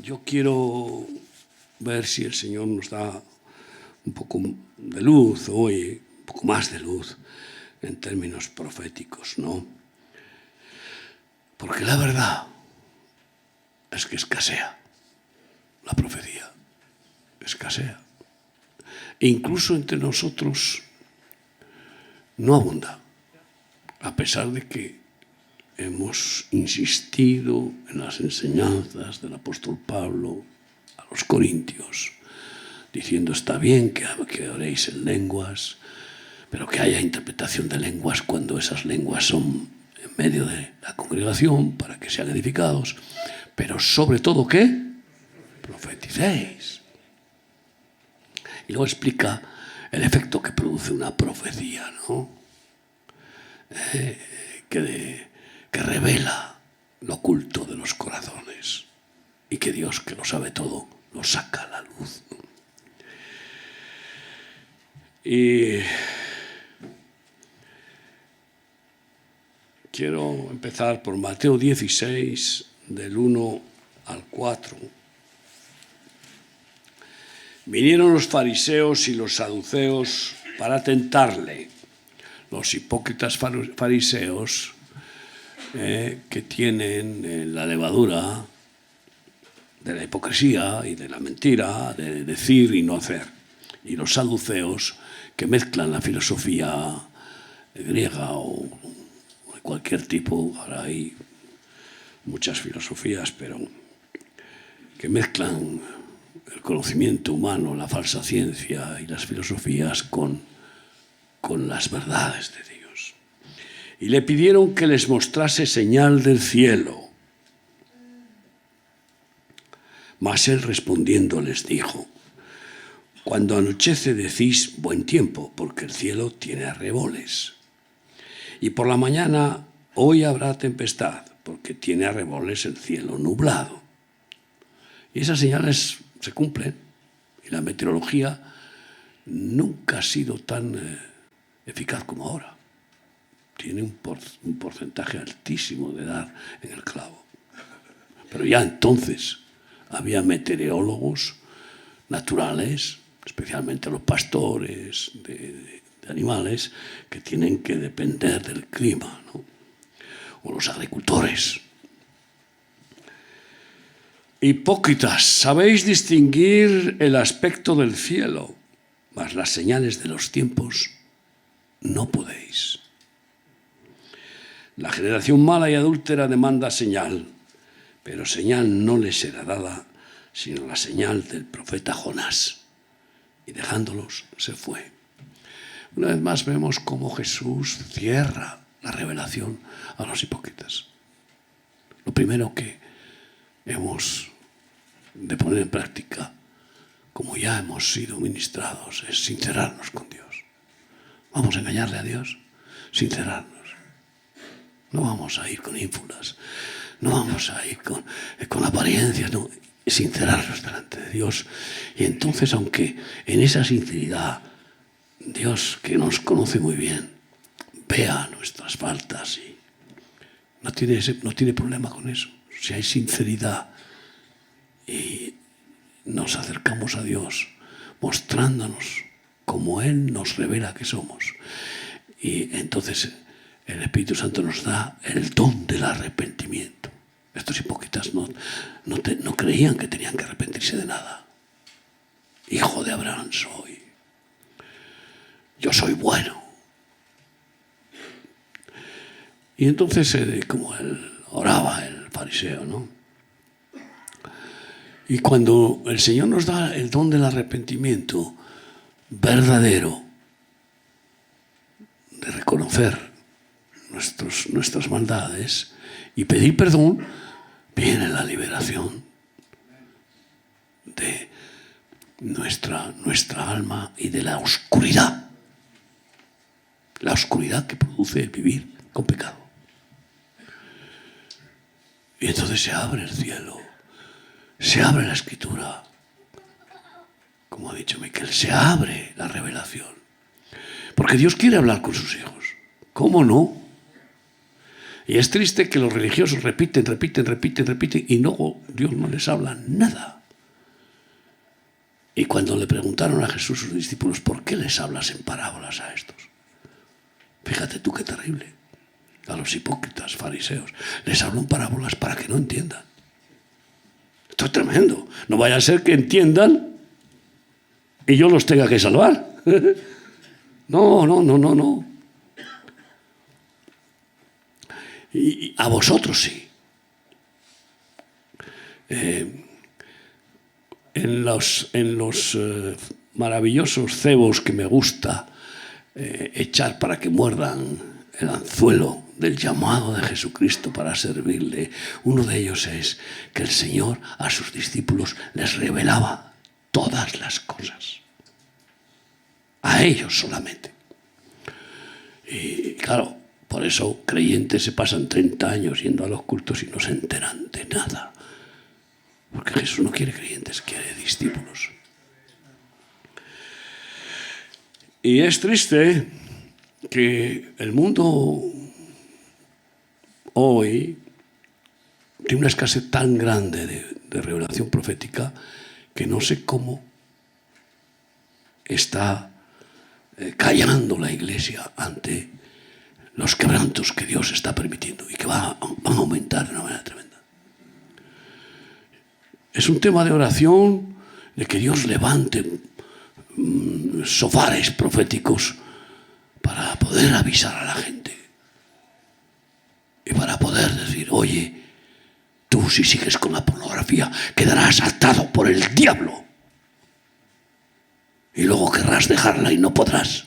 Yo quiero ver si el Señor nos da un poco de luz hoy, un poco más de luz en términos proféticos, ¿no? Porque la verdad es que escasea la profecía, escasea. E incluso entre nosotros no abunda, a pesar de que hemos insistido en las enseñanzas del apóstol Pablo a los corintios, diciendo está bien que oréis en lenguas, pero que haya interpretación de lenguas cuando esas lenguas son en medio de la congregación para que sean edificados, pero sobre todo ¿qué? Profeticéis. Y luego explica el efecto que produce una profecía, ¿no? Que revela lo oculto de los corazones y que Dios, que lo sabe todo, lo saca a la luz, ¿no? Y quiero empezar por Mateo 16, del 1 al 4. Vinieron los fariseos y los saduceos para tentarle. Los hipócritas fariseos que tienen la levadura de la hipocresía y de la mentira, de decir y no hacer. Y los saduceos que mezclan la filosofía griega o de cualquier tipo, ahora hay muchas filosofías, pero que mezclan el conocimiento humano, la falsa ciencia y las filosofías con las verdades de Dios. Y le pidieron que les mostrase señal del cielo. Mas él respondiendo les dijo: cuando anochece decís buen tiempo, porque el cielo tiene arreboles. Y por la mañana hoy habrá tempestad, porque tiene arreboles el cielo nublado. Y esas señales se cumplen. Y la meteorología nunca ha sido tan eficaz como ahora. Tiene un porcentaje altísimo de dar en el clavo. Pero ya entonces había meteorólogos naturales, especialmente los pastores de animales, que tienen que depender del clima, ¿no? O los agricultores. Hipócritas, sabéis distinguir el aspecto del cielo, mas las señales de los tiempos no podéis. La generación mala y adúltera demanda señal, pero señal no les será dada, sino la señal del profeta Jonás. Y dejándolos, se fue. Una vez más vemos cómo Jesús cierra la revelación a los hipócritas. Lo primero que hemos de poner en práctica, como ya hemos sido ministrados, es sincerarnos con Dios. Vamos a engañarle a Dios, sincerarnos. No vamos a ir con ínfulas, no vamos a ir con apariencias, no, sincerarnos delante de Dios. Y entonces, aunque en esa sinceridad Dios, que nos conoce muy bien, vea nuestras faltas y no tiene problema con eso. Si hay sinceridad y nos acercamos a Dios mostrándonos como Él nos revela que somos, y entonces el Espíritu Santo nos da el don del arrepentimiento. Estos hipócritas no creían que tenían que arrepentirse de nada. Hijo de Abraham soy. Yo soy bueno. Y entonces, como él oraba, el fariseo, ¿no? Y cuando el Señor nos da el don del arrepentimiento verdadero, de reconocer nuestras maldades y pedir perdón, viene la liberación de nuestra alma y de la oscuridad que produce el vivir con pecado. Y entonces se abre el cielo, se abre la escritura, como ha dicho Miquel, se abre la revelación, porque Dios quiere hablar con sus hijos. ¿Cómo no? Y es triste que los religiosos repiten y luego Dios no les habla nada. Y cuando le preguntaron a Jesús sus discípulos, ¿por qué les hablas en parábolas a estos? Fíjate tú qué terrible. A los hipócritas, fariseos, les hablo en parábolas para que no entiendan. Esto es tremendo. No vaya a ser que entiendan y yo los tenga que salvar. No. Y a vosotros sí. En los maravillosos cebos que me gusta echar para que muerdan el anzuelo del llamado de Jesucristo para servirle, uno de ellos es que el Señor a sus discípulos les revelaba todas las cosas. A ellos solamente. Y claro, por eso creyentes se pasan 30 años yendo a los cultos y no se enteran de nada. Porque Jesús no quiere creyentes, quiere discípulos. Y es triste que el mundo hoy tiene una escasez tan grande de revelación profética que no sé cómo está callando la Iglesia ante los quebrantos que Dios está permitiendo y que van a aumentar de una manera tremenda. Es un tema de oración, de que Dios levante sofares proféticos para poder avisar a la gente y para poder decir, oye, tú si sigues con la pornografía quedarás atado por el diablo y luego querrás dejarla y no podrás.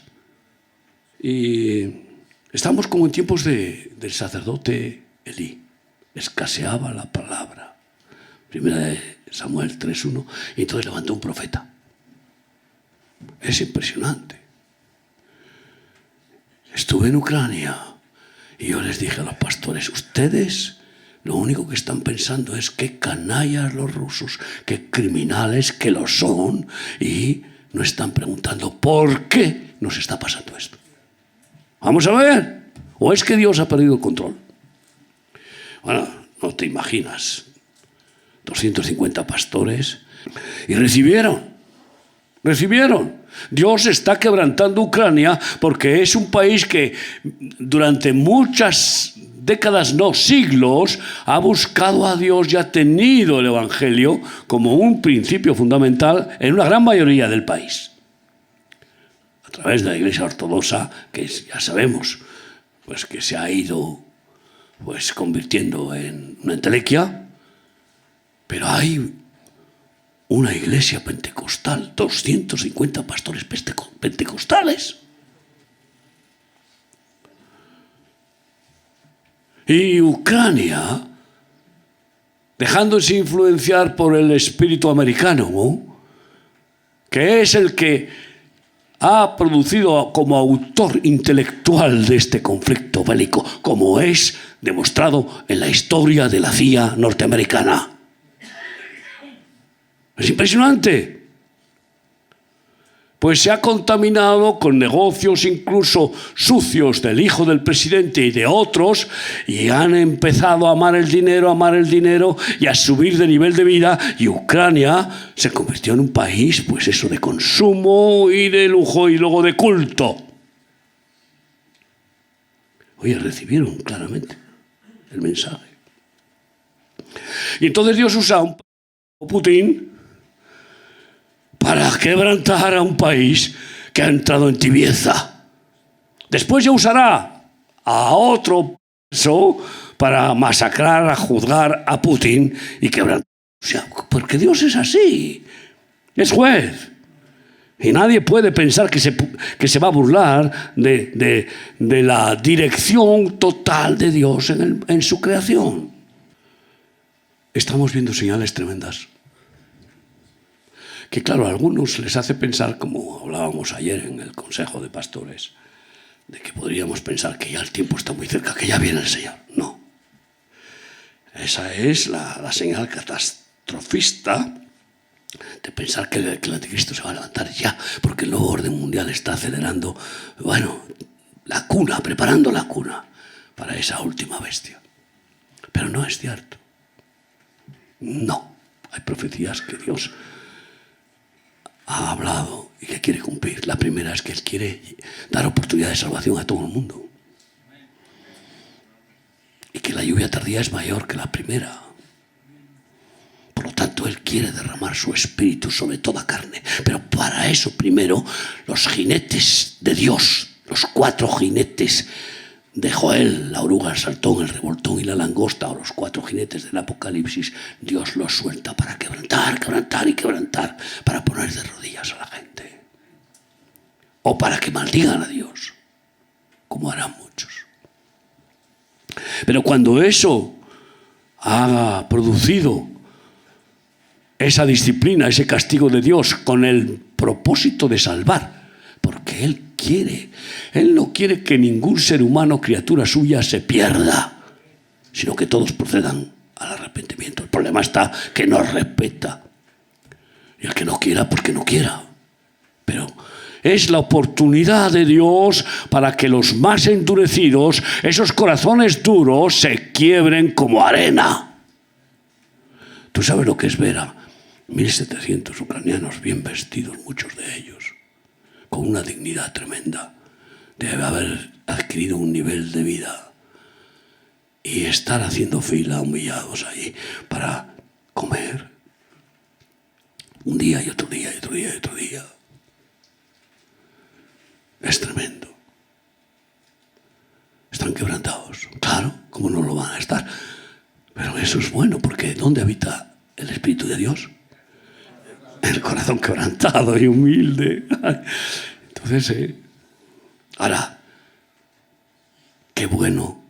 Y estamos como en tiempos del sacerdote Elí. Escaseaba la palabra. Primera de Samuel 3:1, y entonces levantó un profeta. Es impresionante. Estuve en Ucrania y yo les dije a los pastores, ustedes lo único que están pensando es qué canallas los rusos, qué criminales que lo son, y no están preguntando por qué nos está pasando esto. Vamos a ver, o es que Dios ha perdido el control. Bueno, no te imaginas, 250 pastores, y recibieron. Dios está quebrantando Ucrania porque es un país que durante muchas décadas, no siglos, ha buscado a Dios y ha tenido el Evangelio como un principio fundamental en una gran mayoría del país. A través de la Iglesia Ortodoxa, que ya sabemos, pues que se ha ido pues convirtiendo en una entelequia, pero hay una iglesia pentecostal, 250 pastores pentecostales. Y Ucrania, dejándose influenciar por el espíritu americano, que es el que ha producido como autor intelectual de este conflicto bélico, como es demostrado en la historia de la CIA norteamericana. Es impresionante. Pues se ha contaminado con negocios incluso sucios del hijo del presidente y de otros, y han empezado a amar el dinero y a subir de nivel de vida, y Ucrania se convirtió en un país, pues eso, de consumo y de lujo y luego de culto. Oye, recibieron claramente el mensaje. Y entonces Dios usa a un Putin para quebrantar a un país que ha entrado en tibieza. Después ya usará a otro para masacrar, a juzgar a Putin y quebrantar. O sea, porque Dios es así, es juez. Y nadie puede pensar que se va a burlar de la dirección total de Dios en su creación. Estamos viendo señales tremendas. Que claro, a algunos les hace pensar, como hablábamos ayer en el Consejo de Pastores, de que podríamos pensar que ya el tiempo está muy cerca, que ya viene el Señor. No. Esa es la señal catastrofista de pensar que el anticristo se va a levantar ya, porque el nuevo orden mundial está acelerando, bueno, la cuna, preparando la cuna para esa última bestia. Pero no es cierto. No. Hay profecías que Dios ha hablado y que quiere cumplir. La primera es que Él quiere dar oportunidad de salvación a todo el mundo. Y que la lluvia tardía es mayor que la primera. Por lo tanto, Él quiere derramar su espíritu sobre toda carne. Pero para eso primero los jinetes de Dios, los 4 jinetes de Joel, la oruga, el saltón, el revoltón y la langosta, o los 4 jinetes del Apocalipsis, Dios los suelta para quebrantar, quebrantar y quebrantar, para poner de rodillas a la gente. O para que maldigan a Dios, como harán muchos. Pero cuando eso ha producido esa disciplina, ese castigo de Dios con el propósito de salvar, porque Él no quiere que ningún ser humano, criatura suya, se pierda, sino que todos procedan al arrepentimiento. El problema está que no respeta. Y el que no quiera, pues que no quiera. Pero es la oportunidad de Dios para que los más endurecidos, esos corazones duros, se quiebren como arena. Tú sabes lo que es ver a 1.700 ucranianos bien vestidos, muchos de ellos, con una dignidad tremenda, de haber adquirido un nivel de vida y estar haciendo fila, humillados ahí, para comer. Un día y otro día y otro día y otro día. Es tremendo. Están quebrantados. Claro, ¿cómo no lo van a estar? Pero eso es bueno, porque ¿dónde habita el Espíritu de Dios? El corazón quebrantado y humilde. Entonces, ahora, qué bueno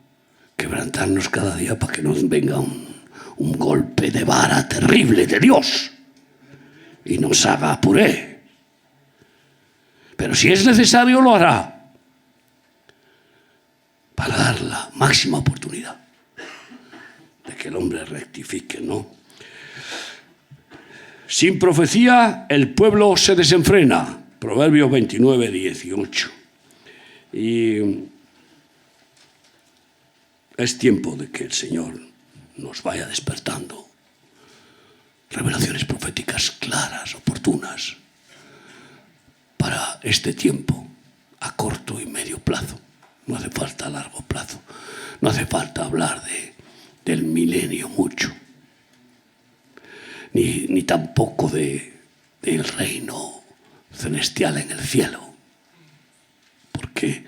quebrantarnos cada día para que nos venga un golpe de vara terrible de Dios y nos haga puré. Pero si es necesario, lo hará para dar la máxima oportunidad de que el hombre rectifique, ¿no? Sin profecía, el pueblo se desenfrena. Proverbios 29, 18. Y es tiempo de que el Señor nos vaya despertando revelaciones proféticas claras, oportunas, para este tiempo, a corto y medio plazo. No hace falta a largo plazo. No hace falta hablar del milenio mucho. Ni tampoco del reino celestial en el cielo. Porque,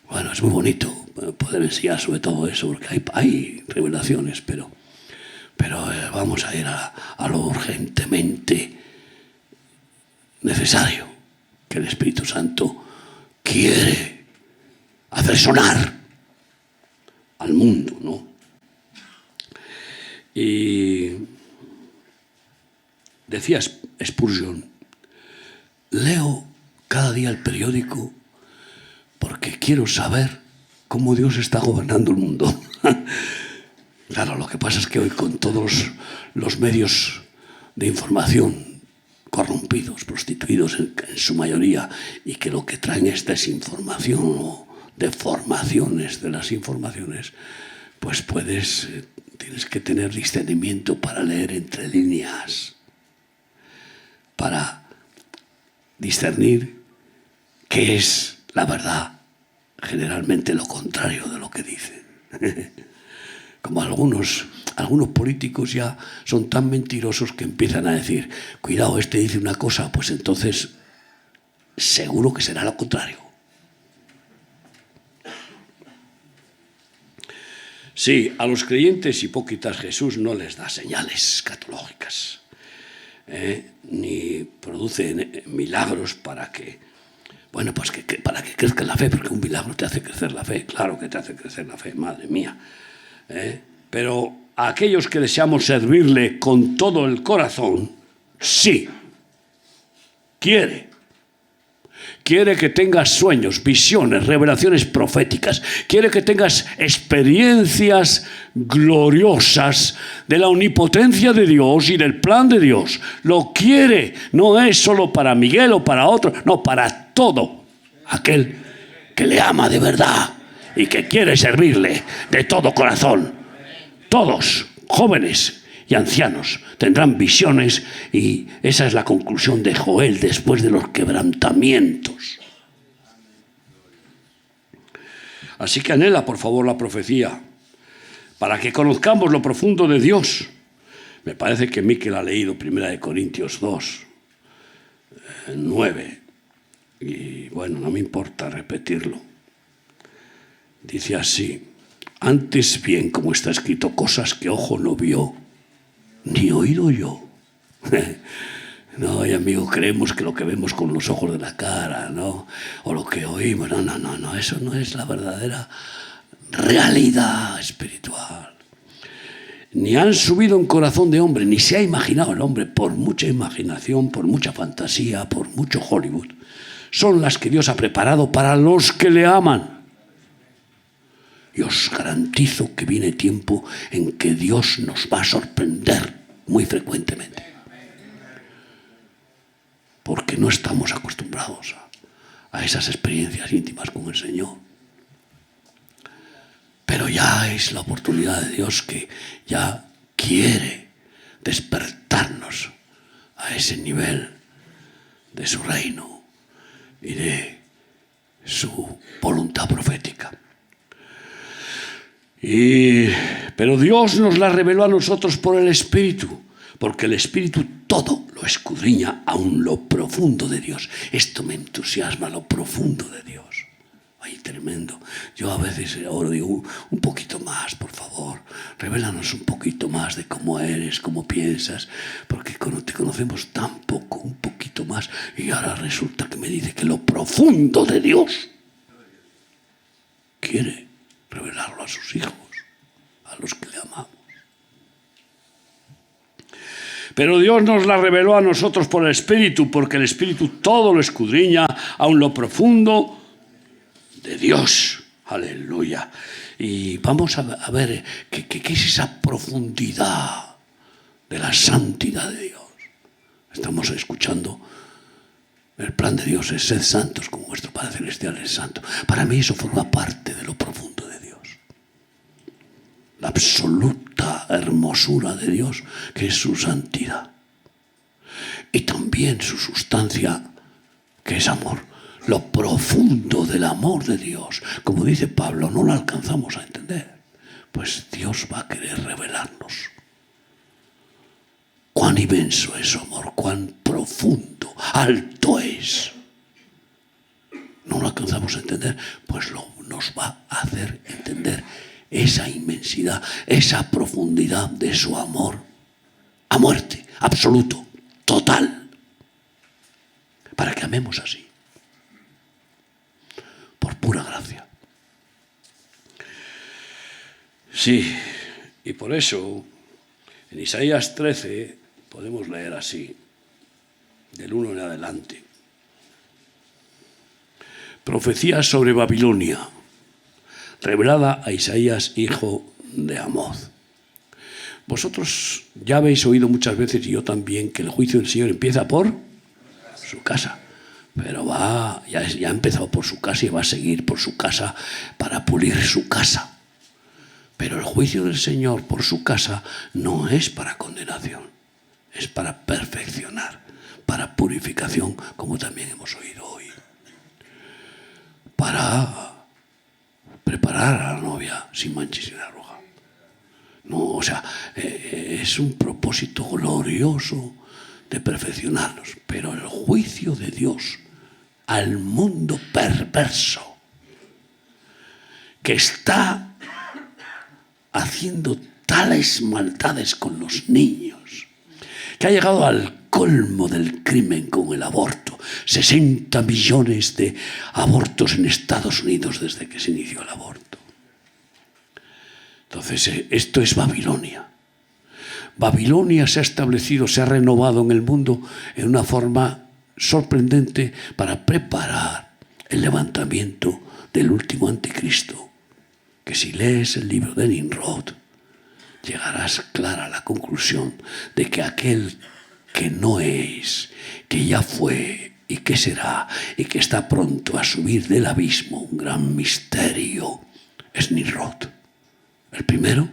bueno, es muy bonito poder enseñar sobre todo eso, porque hay revelaciones, pero vamos a ir a lo urgentemente necesario, que el Espíritu Santo quiere hacer sonar al mundo, ¿no? Y decía Spurgeon, leo cada día el periódico porque quiero saber cómo Dios está gobernando el mundo. Claro, lo que pasa es que hoy, con todos los medios de información corrompidos, prostituidos en su mayoría, y que lo que traen es desinformación o deformaciones de las informaciones, pues tienes que tener discernimiento para leer entre líneas, para discernir qué es la verdad, generalmente lo contrario de lo que dicen. Como algunos políticos ya son tan mentirosos que empiezan a decir, cuidado, este dice una cosa, pues entonces seguro que será lo contrario. Sí, a los creyentes hipócritas Jesús no les da señales escatológicas, ni produce milagros para que crezca la fe, porque un milagro te hace crecer la fe, claro que te hace crecer la fe, madre mía. Pero a aquellos que deseamos servirle con todo el corazón, sí, quiere que tengas sueños, visiones, revelaciones proféticas, quiere que tengas experiencias gloriosas de la omnipotencia de Dios y del plan de Dios. Lo quiere, no es solo para Miguel o para otro, no, para todo aquel que le ama de verdad y que quiere servirle de todo corazón. Todos, jóvenes y ancianos, tendrán visiones, y esa es la conclusión de Joel después de los quebrantamientos. Así que anhela, por favor, la profecía, para que conozcamos lo profundo de Dios. Me parece que Miquel ha leído 1 Corintios 2, 9, y bueno, no me importa repetirlo. Dice así: antes bien, como está escrito, cosas que ojo no vio, ni oído yo. No, y amigo, creemos que lo que vemos con los ojos de la cara, ¿no? O lo que oímos, no, eso no es la verdadera realidad espiritual. Ni han subido en corazón de hombre, ni se ha imaginado el hombre, por mucha imaginación, por mucha fantasía, por mucho Hollywood. Son las que Dios ha preparado para los que le aman. Y os garantizo que viene tiempo en que Dios nos va a sorprender muy frecuentemente. Porque no estamos acostumbrados a esas experiencias íntimas con el Señor. Pero ya es la oportunidad de Dios, que ya quiere despertarnos a ese nivel de su reino y de su voluntad profética. Pero Dios nos la reveló a nosotros por el Espíritu, porque el Espíritu todo lo escudriña, aun lo profundo de Dios. Esto me entusiasma, lo profundo de Dios. Ay, tremendo. Yo a veces ahora digo, un poquito más, por favor. Revélanos un poquito más de cómo eres, cómo piensas, porque te conocemos tan poco, un poquito más. Y ahora resulta que me dice que lo profundo de Dios quiere revelarlo a sus hijos, a los que le amamos. Pero Dios nos la reveló a nosotros por el Espíritu, porque el Espíritu todo lo escudriña, aun lo profundo de Dios. Aleluya. Y vamos a ver qué es esa profundidad de la santidad de Dios. Estamos escuchando, el plan de Dios es: sed santos como vuestro Padre Celestial es santo. Para mí eso forma parte de lo profundo de Dios. La absoluta hermosura de Dios, que es su santidad. Y también su sustancia, que es amor. Lo profundo del amor de Dios, como dice Pablo, no lo alcanzamos a entender. Pues Dios va a querer revelarnos cuán inmenso es su amor, cuán profundo, alto es. No lo alcanzamos a entender, pues nos va a hacer entender esa inmensidad, esa profundidad de su amor a muerte, absoluto, total, para que amemos así, por pura gracia. Sí, y por eso en Isaías 13 podemos leer así, del 1 en adelante: profecía sobre Babilonia, revelada a Isaías, hijo de Amoz. Vosotros ya habéis oído muchas veces, y yo también, que el juicio del Señor empieza por su casa. Pero ya ha empezado por su casa y va a seguir por su casa para pulir su casa. Pero el juicio del Señor por su casa no es para condenación, es para perfeccionar, para purificación, como también hemos oído hoy. Para preparar a la novia sin mancha y sin arruga. No, o sea, es un propósito glorioso de perfeccionarnos. Pero el juicio de Dios al mundo perverso, que está haciendo tales maldades con los niños, que ha llegado al colmo del crimen con el aborto. 60 millones de abortos en Estados Unidos desde que se inició el aborto. Entonces, esto es Babilonia. Babilonia se ha establecido, se ha renovado en el mundo en una forma sorprendente para preparar el levantamiento del último anticristo, que si lees el libro de Nimrod, llegarás clara a la conclusión de que aquel que no es, que ya fue y que será y que está pronto a subir del abismo, un gran misterio, es Nimrod, el primero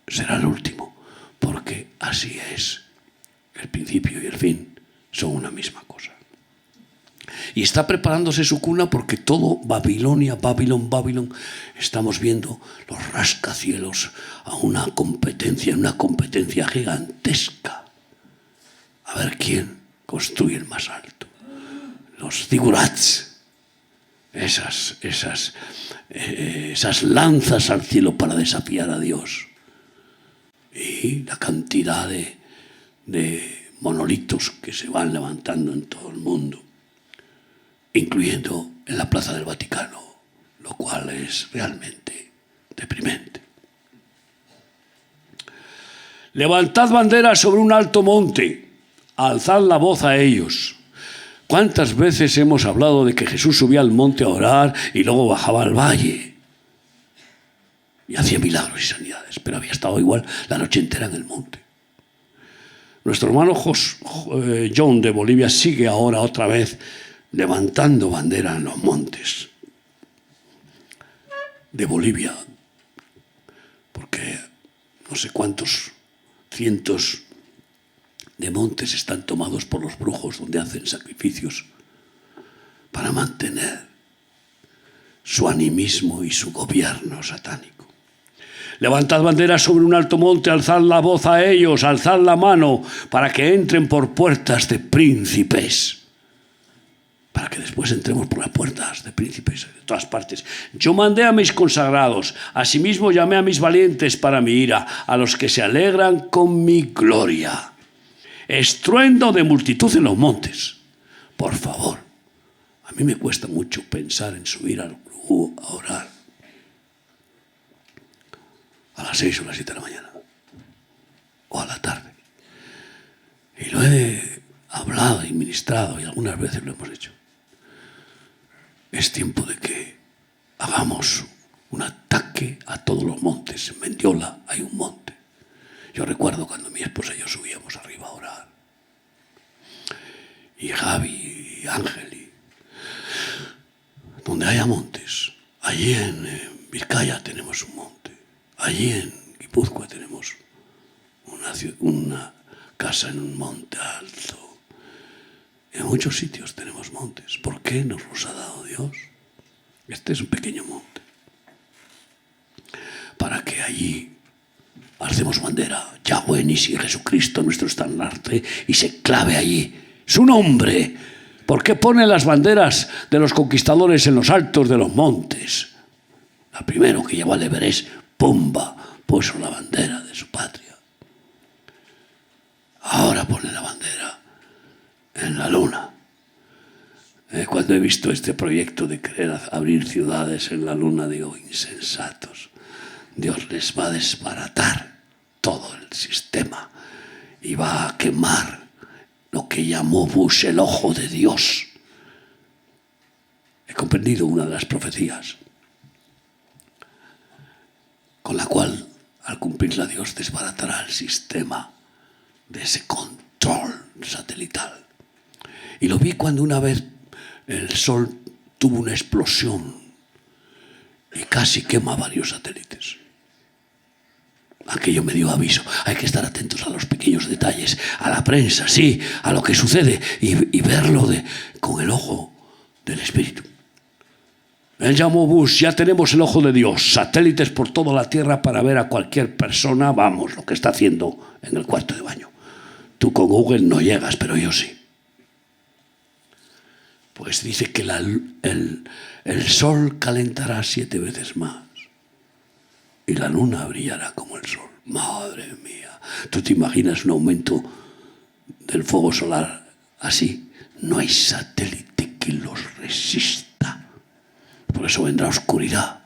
será el último, porque así es. El principio y el fin son una misma cosa. Y está preparándose su cuna porque todo Babilonia, Babilón, estamos viendo los rascacielos a una competencia gigantesca. A ver quién construye el más alto. Los zigurats, esas lanzas al cielo para desafiar a Dios. Y la cantidad de monolitos que se van levantando en todo el mundo, incluyendo en la Plaza del Vaticano, lo cual es realmente deprimente. Levantad banderas sobre un alto monte, alzad la voz a ellos. ¿Cuántas veces hemos hablado de que Jesús subía al monte a orar y luego bajaba al valle? Y hacía milagros y sanidades, pero había estado igual la noche entera en el monte. Nuestro hermano John de Bolivia sigue ahora otra vez levantando bandera en los montes de Bolivia, porque no sé cuántos cientos de montes están tomados por los brujos, donde hacen sacrificios para mantener su animismo y su gobierno satánico. Levantad banderas sobre un alto monte, alzad la voz a ellos, alzad la mano para que entren por puertas de príncipes. Para que después entremos por las puertas de príncipes de todas partes. Yo mandé a mis consagrados, asimismo llamé a mis valientes para mi ira, a los que se alegran con mi gloria. Estruendo de multitud en los montes. Por favor, a mí me cuesta mucho pensar en subir al grupo a orar a las 6 o las 7 de la mañana o a la tarde. Y lo he hablado y ministrado y algunas veces lo hemos hecho. Es tiempo de que hagamos un ataque a todos los montes. En Mendiola hay un monte. Yo recuerdo cuando mi esposa y yo subíamos arriba a orar. Y Javi y Ángel. Donde haya montes. Allí en Vizcaya tenemos un monte. Allí en Guipúzcoa tenemos una casa en un monte alto. En muchos sitios tenemos montes. ¿Por qué nos los ha dado Dios? Este es un pequeño monte. Para que allí alcemos bandera. Yahweh Nisi, Jesucristo, nuestro estandarte, y se clave allí su nombre. ¿Por qué pone las banderas de los conquistadores en los altos de los montes? El primero que llegó al Everest, Pumba, puso la bandera de su patria. Ahora pone la bandera en la luna. Cuando he visto este proyecto de querer abrir ciudades en la luna, digo, insensatos. Dios les va a desbaratar todo el sistema y va a quemar lo que llamó Bush el ojo de Dios. He comprendido una de las profecías con la cual, al cumplirla, Dios desbaratará el sistema de ese control satelital. Y lo vi cuando una vez el Sol tuvo una explosión y casi quema varios satélites. Aquello me dio aviso. Hay que estar atentos a los pequeños detalles, a la prensa, sí, a lo que sucede y verlo con el ojo del Espíritu. Él llamó Bush, ya tenemos el ojo de Dios, satélites por toda la Tierra para ver a cualquier persona, vamos, lo que está haciendo en el cuarto de baño. Tú con Google no llegas, pero yo sí. Pues dice que el sol calentará 7 veces más y la luna brillará como el sol. Madre mía, ¿tú te imaginas un aumento del fuego solar así? No hay satélite que los resista. Por eso vendrá oscuridad.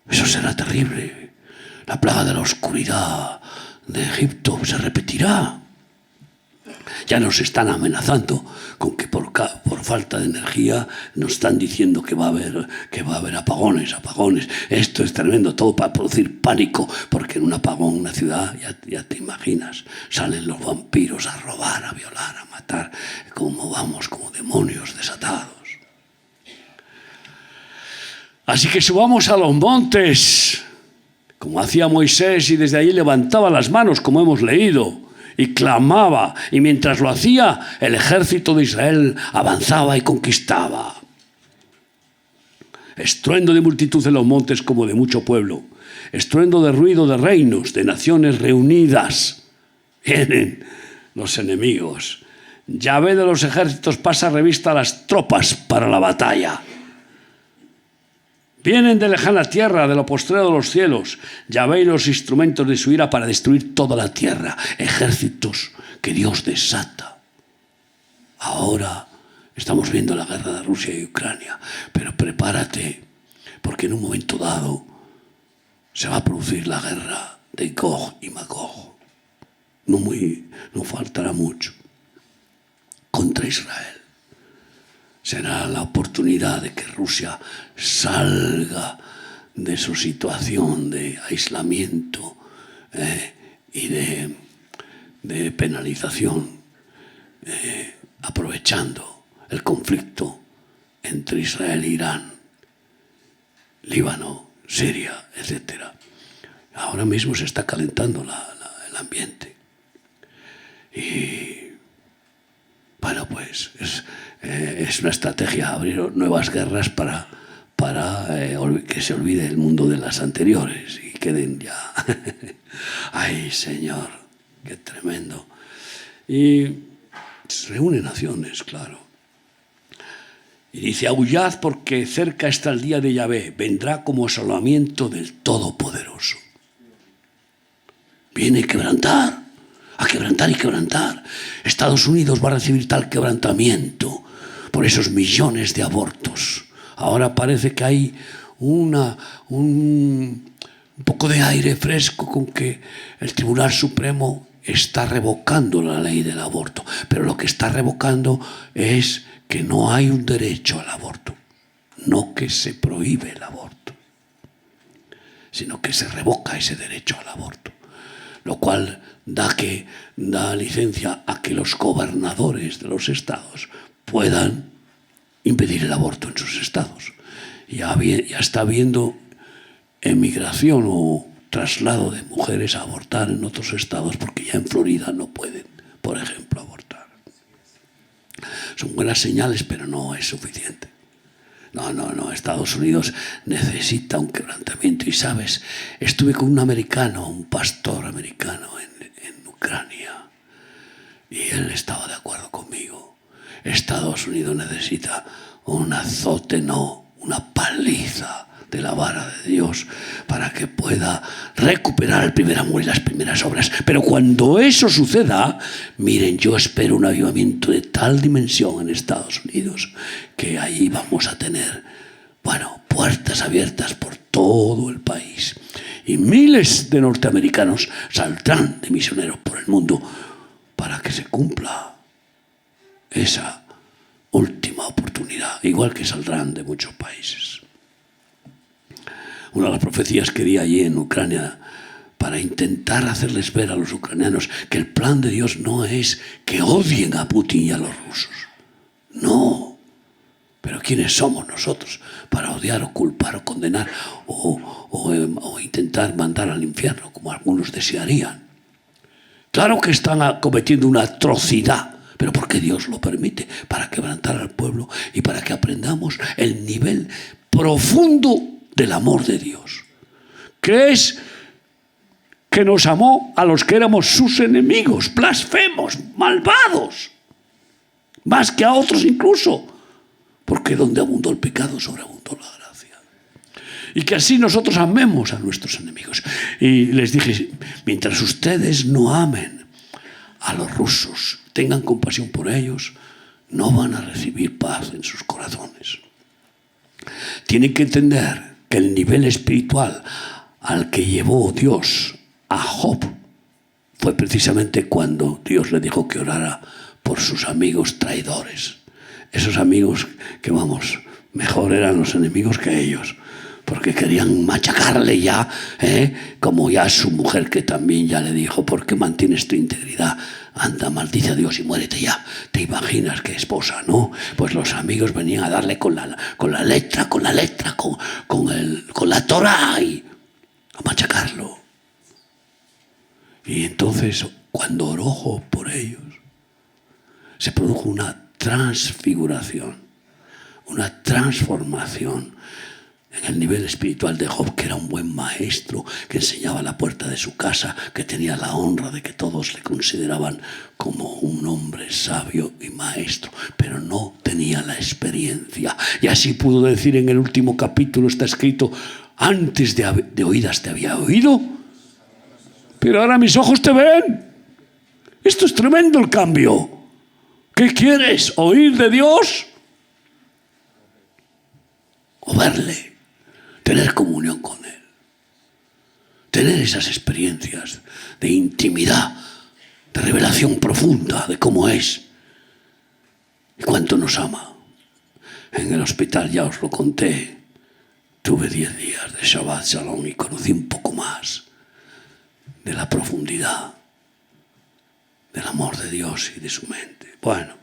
Eso será terrible. La plaga de la oscuridad de Egipto se repetirá. Ya nos están amenazando con que por falta de energía nos están diciendo que va a haber apagones. Esto es tremendo, todo para producir pánico, porque en un apagón, una ciudad, ya te imaginas, salen los vampiros a robar, a violar, a matar, como demonios desatados. Así que subamos a los montes como hacía Moisés, y desde allí levantaba las manos, como hemos leído, y clamaba, y mientras lo hacía, el ejército de Israel avanzaba y conquistaba. Estruendo de multitud en los montes como de mucho pueblo, estruendo de ruido de reinos, de naciones reunidas. Vienen los enemigos. Yahvé de los ejércitos pasa revista a las tropas para la batalla. Vienen de lejana tierra, de lo postrero de los cielos. Yahvé y los instrumentos de su ira para destruir toda la tierra. Ejércitos que Dios desata. Ahora estamos viendo la guerra de Rusia y Ucrania, pero prepárate, porque en un momento dado se va a producir la guerra de Gog y Magog. No faltará mucho. Contra Israel. Será la oportunidad de que Rusia salga de su situación de aislamiento y de penalización, aprovechando el conflicto entre Israel e Irán, Líbano, Siria, etc. Ahora mismo se está calentando el ambiente. Y bueno, pues es una estrategia abrir nuevas guerras para que se olvide el mundo de las anteriores y queden ya. ¡Ay, Señor! ¡Qué tremendo! Y se reúnen naciones, claro. Y dice, aullad porque cerca está el día de Yahvé, vendrá como asolamiento del Todopoderoso. Viene a quebrantar y quebrantar. Estados Unidos va a recibir tal quebrantamiento por esos millones de abortos. Ahora parece que hay un poco de aire fresco con que el Tribunal Supremo está revocando la ley del aborto. Pero lo que está revocando es que no hay un derecho al aborto. No que se prohíbe el aborto, sino que se revoca ese derecho al aborto. Lo cual da licencia a que los gobernadores de los estados puedan impedir el aborto en sus estados. Ya está habiendo emigración o traslado de mujeres a abortar en otros estados porque ya en Florida no pueden, por ejemplo, abortar. Son buenas señales, pero no es suficiente. No, Estados Unidos necesita un quebrantamiento. Y sabes, estuve con un pastor americano en Ucrania, y él estaba de acuerdo conmigo. Estados Unidos necesita un azote, no, una paliza de la vara de Dios para que pueda recuperar el primer amor y las primeras obras. Pero cuando eso suceda, miren, yo espero un avivamiento de tal dimensión en Estados Unidos que ahí vamos a tener, puertas abiertas por todo el país. Y miles de norteamericanos saldrán de misioneros por el mundo para que se cumpla esa última oportunidad, igual que saldrán de muchos países. Una de las profecías que di allí en Ucrania para intentar hacerles ver a los ucranianos que el plan de Dios no es que odien a Putin y a los rusos. No. Pero ¿quiénes somos nosotros para odiar o culpar o condenar o intentar mandar al infierno como algunos desearían? Claro que están cometiendo una atrocidad, pero porque Dios lo permite, para quebrantar al pueblo y para que aprendamos el nivel profundo del amor de Dios. ¿Crees que nos amó a los que éramos sus enemigos, blasfemos, malvados? Más que a otros incluso. Porque donde abundó el pecado, sobreabundó la gracia. Y que así nosotros amemos a nuestros enemigos. Y les dije, mientras ustedes no amen a los rusos, tengan compasión por ellos, no van a recibir paz en sus corazones. Tienen que entender que el nivel espiritual al que llevó Dios a Job fue precisamente cuando Dios le dijo que orara por sus amigos traidores. Esos amigos que, mejor eran los enemigos que ellos, porque querían machacarle ya, como ya su mujer, que también ya le dijo, ¿por qué mantienes tu integridad? Anda, maldice a Dios y muérete ya. ¿Te imaginas qué esposa, no? Pues los amigos venían a darle con la letra, con la Torá. a machacarlo. Y entonces, cuando oró por ellos, se produjo una transfiguración, una transformación en el nivel espiritual de Job, que era un buen maestro, que enseñaba la puerta de su casa, que tenía la honra de que todos le consideraban como un hombre sabio y maestro, pero no tenía la experiencia. Y así pudo decir en el último capítulo, está escrito: antes de oídas te había oído, pero ahora mis ojos te ven. Esto es tremendo el cambio. ¿Qué quieres? ¿Oír de Dios o verle? Tener comunión con Él, tener esas experiencias de intimidad, de revelación profunda de cómo es y cuánto nos ama. En el hospital, ya os lo conté, tuve 10 días de Shabbat Shalom y conocí un poco más de la profundidad del amor de Dios y de su mente. Bueno.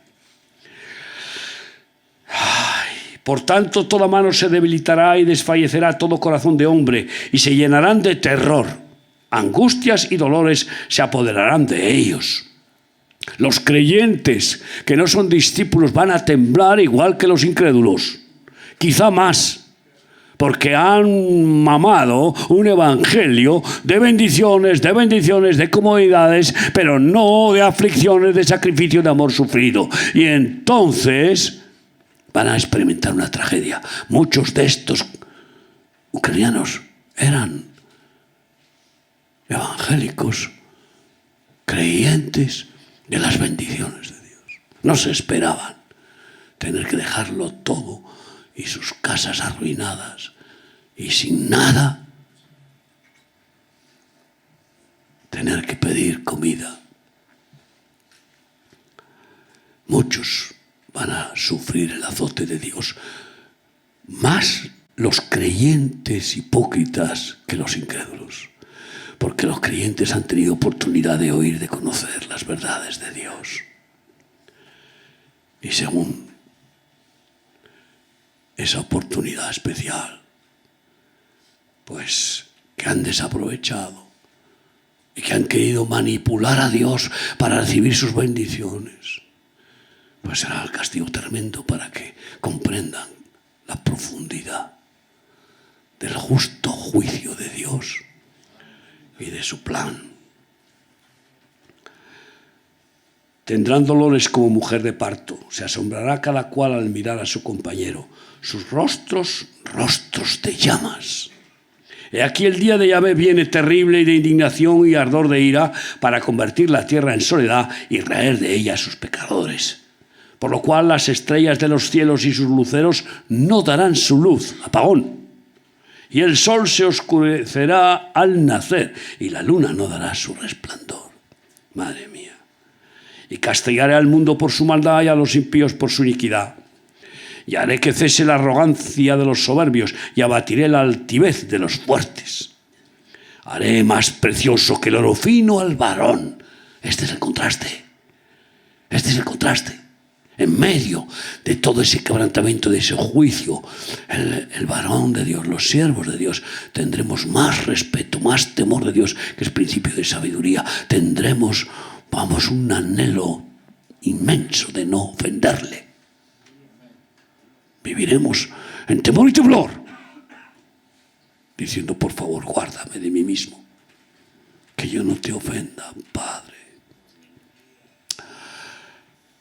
Por tanto, toda mano se debilitará y desfallecerá todo corazón de hombre, y se llenarán de terror. Angustias y dolores se apoderarán de ellos. Los creyentes que no son discípulos van a temblar igual que los incrédulos, quizá más, porque han mamado un evangelio de bendiciones, de comodidades, pero no de aflicciones, de sacrificio, de amor sufrido. Y entonces van a experimentar una tragedia. Muchos de estos ucranianos eran evangélicos, creyentes de las bendiciones de Dios. No se esperaban tener que dejarlo todo y sus casas arruinadas y sin nada, tener que pedir comida. Muchos van a sufrir el azote de Dios, más los creyentes hipócritas que los incrédulos, porque los creyentes han tenido oportunidad de oír, de conocer las verdades de Dios. Y según esa oportunidad especial, pues que han desaprovechado y que han querido manipular a Dios para recibir sus bendiciones, pues será el castigo tremendo para que comprendan la profundidad del justo juicio de Dios y de su plan. Tendrán dolores como mujer de parto, se asombrará cada cual al mirar a su compañero, sus rostros, rostros de llamas. He aquí el día de Yahvé viene terrible y de indignación y ardor de ira para convertir la tierra en soledad y raer de ella a sus pecadores. Por lo cual las estrellas de los cielos y sus luceros no darán su luz, apagón. Y el sol se oscurecerá al nacer y la luna no dará su resplandor. Madre mía. Y castigaré al mundo por su maldad y a los impíos por su iniquidad. Y haré que cese la arrogancia de los soberbios y abatiré la altivez de los fuertes. Haré más precioso que el oro fino al varón. Este es el contraste. Este es el contraste. En medio de todo ese quebrantamiento, de ese juicio, el varón de Dios, los siervos de Dios, tendremos más respeto, más temor de Dios, que es principio de sabiduría. Tendremos, un anhelo inmenso de no ofenderle. Viviremos en temor y temblor, diciendo: por favor, guárdame de mí mismo, que yo no te ofenda, Padre.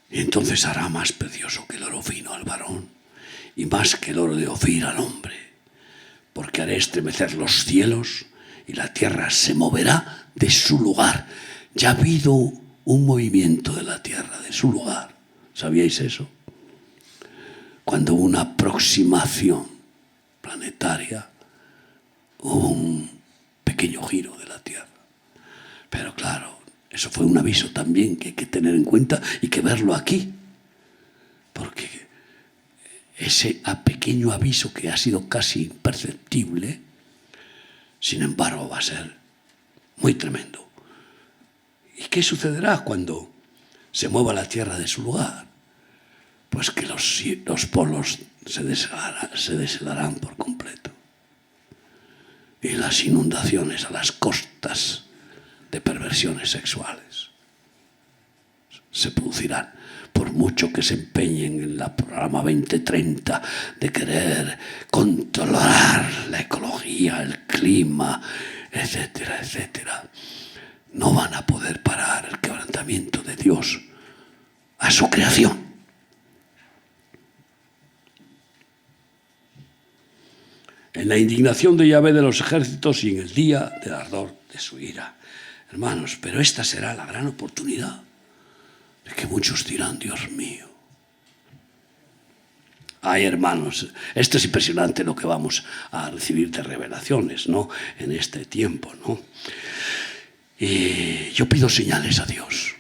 Y entonces hará más precioso que el oro fino al varón y más que el oro de Ofir al hombre, porque haré estremecer los cielos y la tierra se moverá de su lugar. Ya ha habido un movimiento de la tierra de su lugar. ¿Sabíais eso? Cuando hubo una aproximación planetaria, hubo un pequeño giro de la tierra. Pero claro, eso fue un aviso también que hay que tener en cuenta y que verlo aquí. Porque ese pequeño aviso que ha sido casi imperceptible, sin embargo, va a ser muy tremendo. ¿Y qué sucederá cuando se mueva la Tierra de su lugar? Pues que los polos se deshelarán por completo. y las inundaciones a las costas de perversiones sexuales se producirán, por mucho que se empeñen en la programa 2030 de querer controlar la ecología, el clima, etcétera, etcétera. No van a poder parar el quebrantamiento de Dios a su creación. En la indignación de Yahvé de los ejércitos y en el día del ardor de su ira. Hermanos, pero esta será la gran oportunidad de que muchos dirán, Dios mío. Ay, hermanos, esto es impresionante lo que vamos a recibir de revelaciones, ¿no? En este tiempo, ¿no? Y yo pido señales a Dios.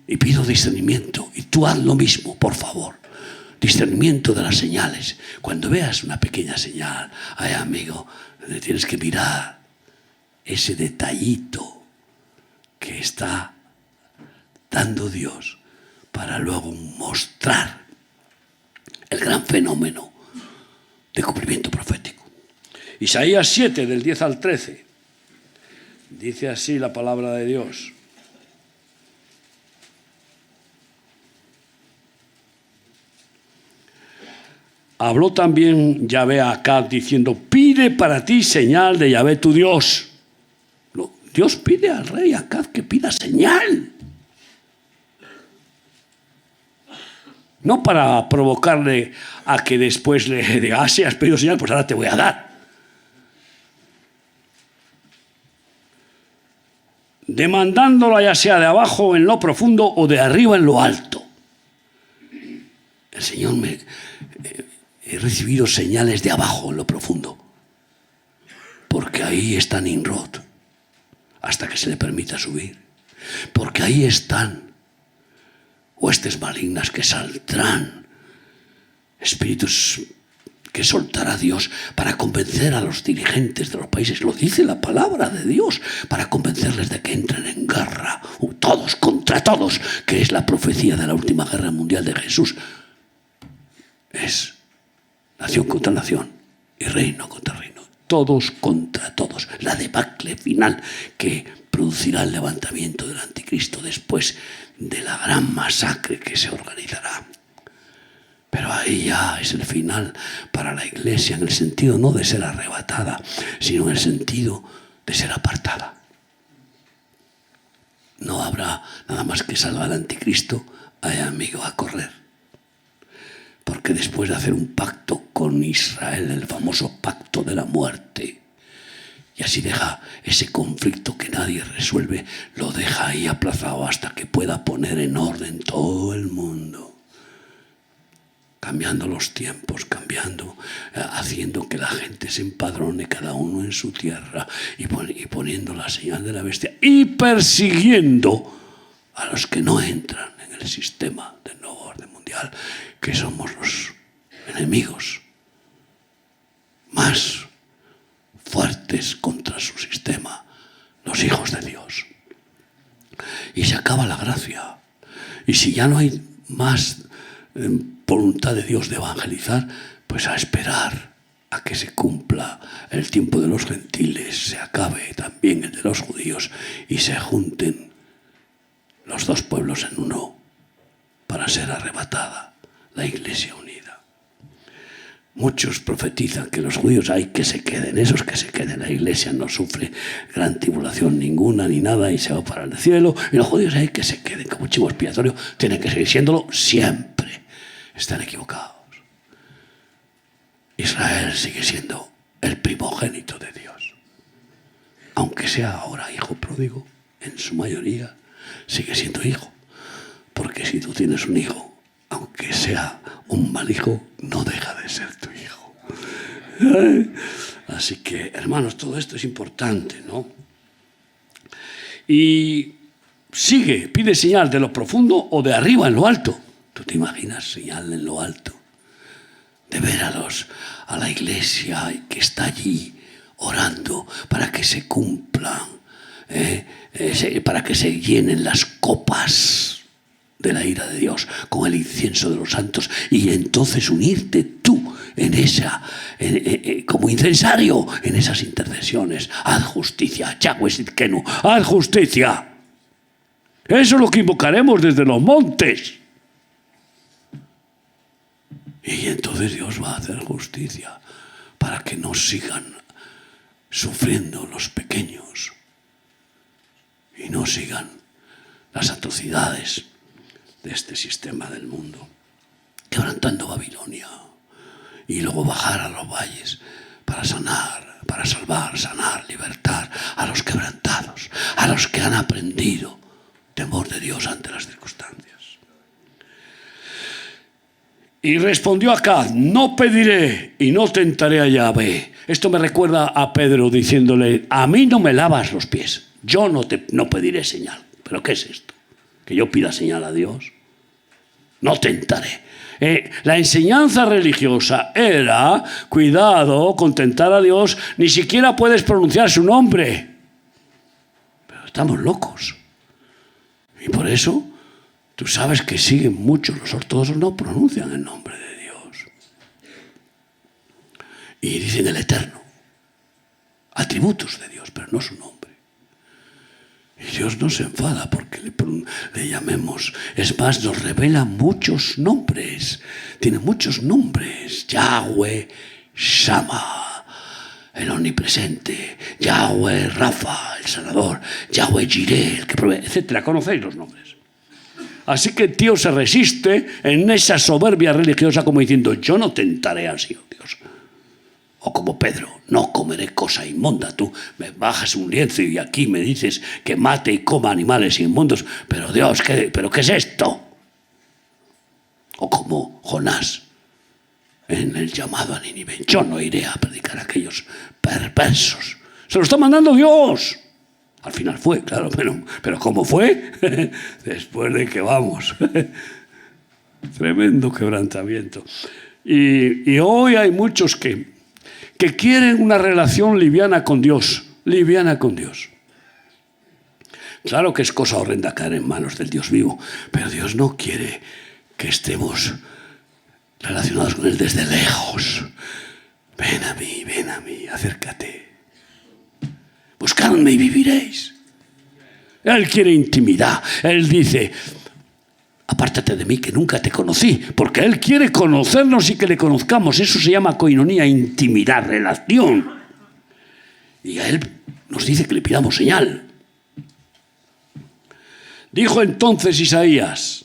Y pido discernimiento. Y tú haz lo mismo, por favor. Discernimiento de las señales. Cuando veas una pequeña señal, ay, amigo, tienes que mirar ese detallito que está dando Dios para luego mostrar el gran fenómeno de cumplimiento profético. Isaías 7, del 10 al 13. Dice así la palabra de Dios. Habló también Yahvé a Acab diciendo, pide para ti señal de Yahvé tu Dios. Dios pide al rey Acab que pida señal. No para provocarle a que después le diga, si has pedido señal, pues ahora te voy a dar. Demandándola ya sea de abajo en lo profundo o de arriba en lo alto. El Señor he recibido señales de abajo en lo profundo, porque ahí está Nimrod, hasta que se le permita subir. Porque ahí están huestes malignas que saldrán, espíritus que soltará Dios para convencer a los dirigentes de los países. Lo dice la palabra de Dios, para convencerles de que entren en guerra, todos contra todos, que es la profecía de la última guerra mundial de Jesús. Es nación contra nación y reino contra reino. Todos contra todos. La debacle final que producirá el levantamiento del anticristo después de la gran masacre que se organizará. Pero ahí ya es el final para la iglesia, en el sentido no de ser arrebatada, sino en el sentido de ser apartada. No habrá nada más que salga el anticristo, ay amigo, a correr. Porque después de hacer un pacto con Israel, el famoso pacto de la muerte, y así deja ese conflicto que nadie resuelve, lo deja ahí aplazado hasta que pueda poner en orden todo el mundo. Cambiando los tiempos, haciendo que la gente se empadrone cada uno en su tierra y poniendo la señal de la bestia y persiguiendo a los que no entran en el sistema del nuevo orden mundial, que somos los enemigos más fuertes contra su sistema, los hijos de Dios. Y se acaba la gracia. Y si ya no hay más voluntad de Dios de evangelizar, pues a esperar a que se cumpla el tiempo de los gentiles, se acabe también el de los judíos y se junten los dos pueblos en uno para ser arrebatada la iglesia unida. Muchos profetizan que los judíos hay que se queden, esos que se queden, la iglesia no sufre gran tribulación ninguna ni nada y se va para el cielo, y los judíos hay que se queden como chivo expiatorio, tienen que seguir siéndolo siempre. Están equivocados. Israel sigue siendo el primogénito de Dios. Aunque sea ahora hijo pródigo, en su mayoría sigue siendo hijo. Porque si tú tienes un hijo, aunque sea un mal hijo, no deja de ser tu hijo. Así que, hermanos, todo esto es importante, ¿no? Y sigue, pide señal de lo profundo o de arriba en lo alto. ¿Tú te imaginas señal en lo alto? De ver a la iglesia que está allí orando para que se cumplan, para que se llenen las copas de la ira de Dios con el incienso de los santos, y entonces unirte tú como incensario en esas intercesiones. Haz justicia, Yahweh Sidkenu, haz justicia. Eso es lo que invocaremos desde los montes. Y entonces Dios va a hacer justicia para que no sigan sufriendo los pequeños y no sigan las atrocidades de este sistema del mundo, quebrantando Babilonia y luego bajar a los valles para sanar, para salvar, sanar, libertar a los quebrantados, a los que han aprendido temor de Dios ante las circunstancias. Y respondió Acaz: no pediré y no tentaré a Yahvé. Esto me recuerda a Pedro diciéndole: a mí no me lavas los pies, yo no pediré señal. ¿Pero qué es esto? ¿Que yo pida señal a Dios? No tentaré. La enseñanza religiosa era: cuidado con tentar a Dios, ni siquiera puedes pronunciar su nombre. Pero estamos locos. Y por eso, tú sabes que siguen muchos, los ortodoxos no pronuncian el nombre de Dios. Y dicen el Eterno. Atributos de Dios, pero no su nombre. Y Dios no se enfada porque le llamemos. Es más, nos revela muchos nombres. Tiene muchos nombres. Yahweh Shama, el omnipresente. Yahweh Rafa, el sanador. Yahweh Jireh, el que provee, etc. ¿Conocéis los nombres? Así que el tío se resiste en esa soberbia religiosa como diciendo: yo no tentaré así, oh Dios. O como Pedro: no comeré cosa inmunda. Tú me bajas un lienzo y aquí me dices que mate y coma animales inmundos. Pero Dios, ¿pero qué es esto? O como Jonás en el llamado a Nínive: yo no iré a predicar a aquellos perversos. Se lo está mandando Dios. Al final fue, claro, pero ¿cómo fue? Después de que vamos. Tremendo quebrantamiento. Y hoy hay muchos que quieren una relación liviana con Dios. Liviana con Dios. Claro que es cosa horrenda caer en manos del Dios vivo, pero Dios no quiere que estemos relacionados con Él desde lejos. Ven a mí, acércate. Buscadme y viviréis. Él quiere intimidad. Él dice: apártate de mí que nunca te conocí, porque Él quiere conocernos y que le conozcamos. Eso se llama coinonía, intimidad, relación. Y a Él nos dice que le pidamos señal. Dijo entonces Isaías: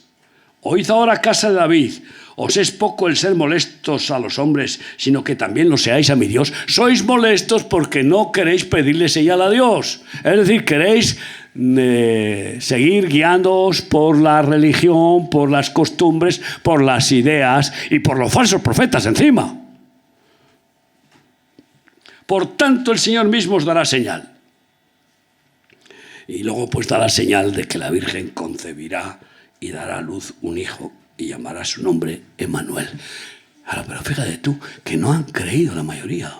oíd ahora, casa de David, os es poco el ser molestos a los hombres, sino que también lo seáis a mi Dios. Sois molestos porque no queréis pedirle señal a Dios. Es decir, queréis seguir guiándoos por la religión, por las costumbres, por las ideas y por los falsos profetas encima. Por tanto, el Señor mismo os dará señal. Y luego pues dará señal de que la Virgen concebirá y dará a luz un hijo y llamará su nombre Emmanuel. Ahora, pero fíjate tú que no han creído la mayoría.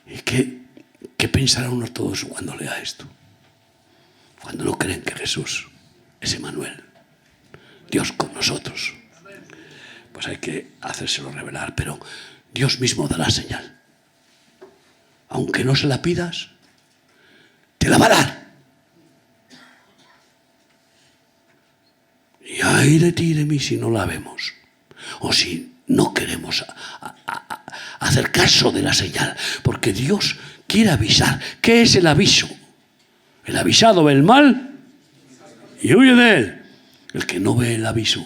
¿Y qué pensará un ortodoxo cuando lea esto? Cuando no creen que Jesús es Emmanuel, Dios con nosotros. Pues hay que hacérselo revelar, pero Dios mismo dará señal. Aunque no se la pidas, te la va a dar. Y ay de ti y de mí si no la vemos, o si no queremos hacer caso de la señal, porque Dios quiere avisar. ¿Qué es el aviso? El avisado ve el mal y huye de él. El que no ve el aviso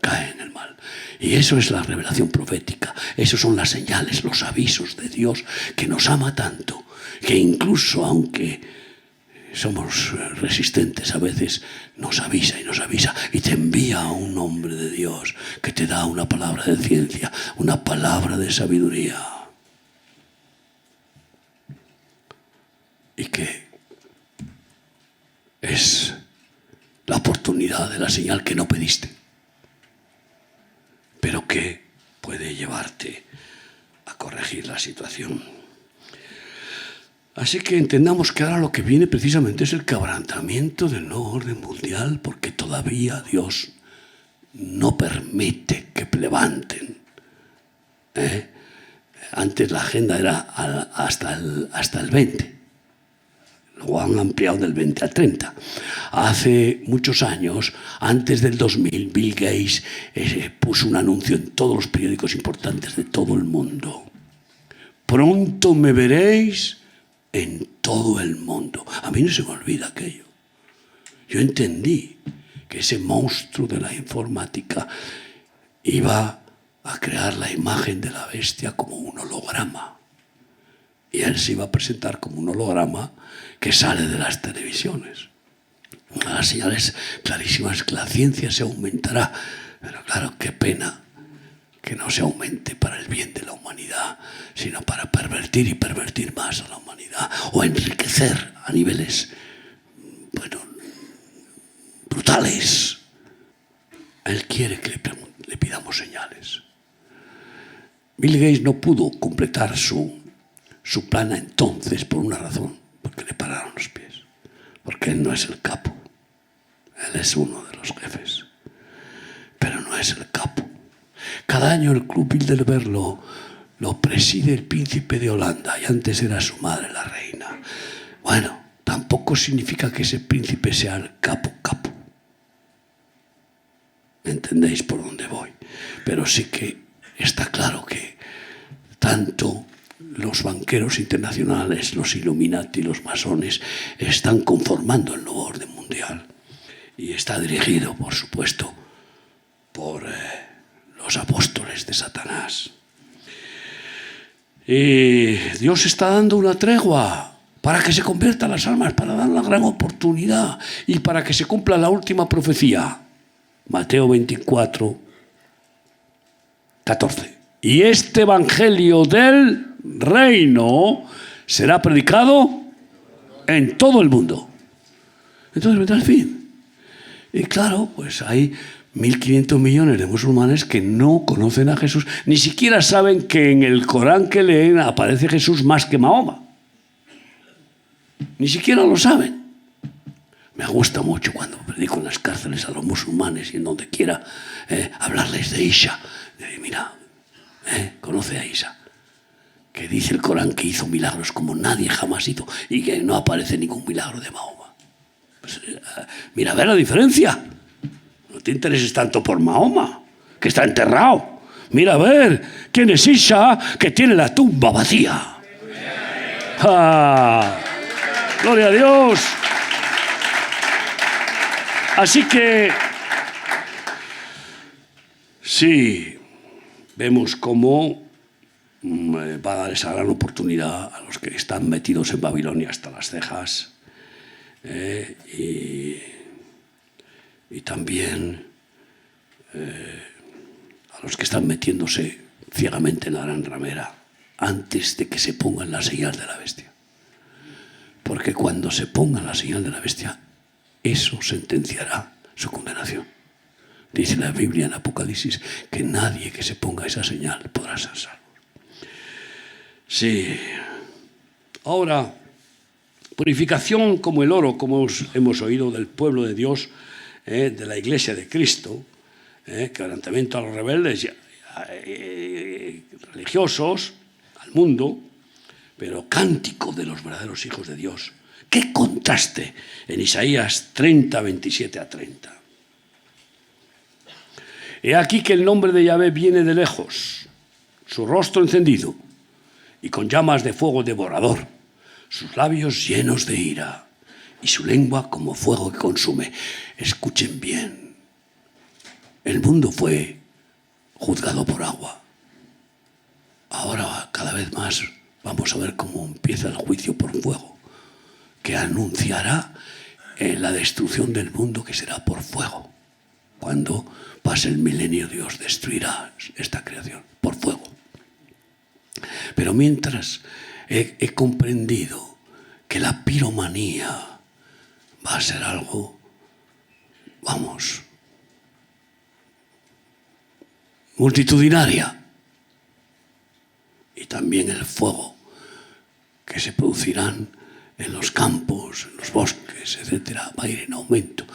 cae en el mal. Y eso es la revelación profética. Esos son las señales, los avisos de Dios, que nos ama tanto, que incluso aunque somos resistentes a veces, nos avisa y te envía a un hombre de Dios que te da una palabra de ciencia, una palabra de sabiduría. Y que es la oportunidad de la señal que no pediste, pero que puede llevarte a corregir la situación. Así que entendamos que ahora lo que viene precisamente es el quebrantamiento del nuevo orden mundial, porque todavía Dios no permite que levanten Antes la agenda era hasta el 20. Luego han ampliado del 20 al 30. Hace muchos años, antes del 2000, Bill Gates puso un anuncio en todos los periódicos importantes de todo el mundo. Pronto me veréis en todo el mundo. A mí no se me olvida aquello. Yo entendí que ese monstruo de la informática iba a crear la imagen de la bestia como un holograma. Y él se iba a presentar como un holograma que sale de las televisiones. Las señales clarísimas que la ciencia se aumentará. Pero claro, qué pena que no se aumente para el bien de la humanidad, sino para pervertir y pervertir más a la humanidad, o enriquecer a niveles, bueno, brutales. Él quiere que le pidamos señales. Bill Gates no pudo completar su plan entonces por una razón, porque le pararon los pies, porque él no es el capo, él es uno de los jefes, pero no es el capo. Cada año el Club Bilderberg lo preside el príncipe de Holanda, y antes era su madre la reina. Bueno, tampoco significa que ese príncipe sea el capo. ¿Entendéis por dónde voy? Pero sí que está claro que tanto los banqueros internacionales, los Illuminati, los masones, están conformando el nuevo orden mundial. Y está dirigido, por supuesto, por los apóstoles de Satanás. Y Dios está dando una tregua para que se conviertan las almas, para dar una gran oportunidad y para que se cumpla la última profecía. Mateo 24, 14. Y este evangelio del reino será predicado en todo el mundo. Entonces vendrá el fin. Y claro, pues hay 1.500 millones de musulmanes que no conocen a Jesús, ni siquiera saben que en el Corán que leen aparece Jesús más que Mahoma. Ni siquiera lo saben. Me gusta mucho cuando predico en las cárceles a los musulmanes y en donde quiera hablarles de Isa. Mira, conoce a Isa, que dice el Corán que hizo milagros como nadie jamás hizo y que no aparece ningún milagro de Mahoma. Pues, mira, a ver la diferencia. No te intereses tanto por Mahoma, que está enterrado. Mira a ver quién es Isa, que tiene la tumba vacía. ¡Ah! ¡Gloria a Dios! Así que, sí, vemos cómo va a dar esa gran oportunidad a los que están metidos en Babilonia hasta las cejas, y también a los que están metiéndose ciegamente en la gran ramera antes de que se pongan la señal de la bestia. Porque cuando se ponga la señal de la bestia, eso sentenciará su condenación. Dice la Biblia en Apocalipsis que nadie que se ponga esa señal podrá ser salvo. Sí. Ahora, purificación como el oro, como hemos oído del pueblo de Dios, de la Iglesia de Cristo, quebrantamiento a los rebeldes religiosos, al mundo, pero cántico de los verdaderos hijos de Dios. ¡Qué contraste! En Isaías 30, 27 a 30. He aquí que el nombre de Yahvé viene de lejos, su rostro encendido y con llamas de fuego devorador, sus labios llenos de ira y su lengua como fuego que consume. Escuchen bien, el mundo fue juzgado por agua. Ahora cada vez más vamos a ver cómo empieza el juicio por fuego, que anunciará la destrucción del mundo, que será por fuego. Cuando pase el milenio, Dios destruirá esta creación por fuego. Pero mientras he comprendido que la piromanía va a ser algo, vamos, multitudinaria. Y también el fuego que se producirán en los campos, en los bosques, etcétera, va a ir en aumento,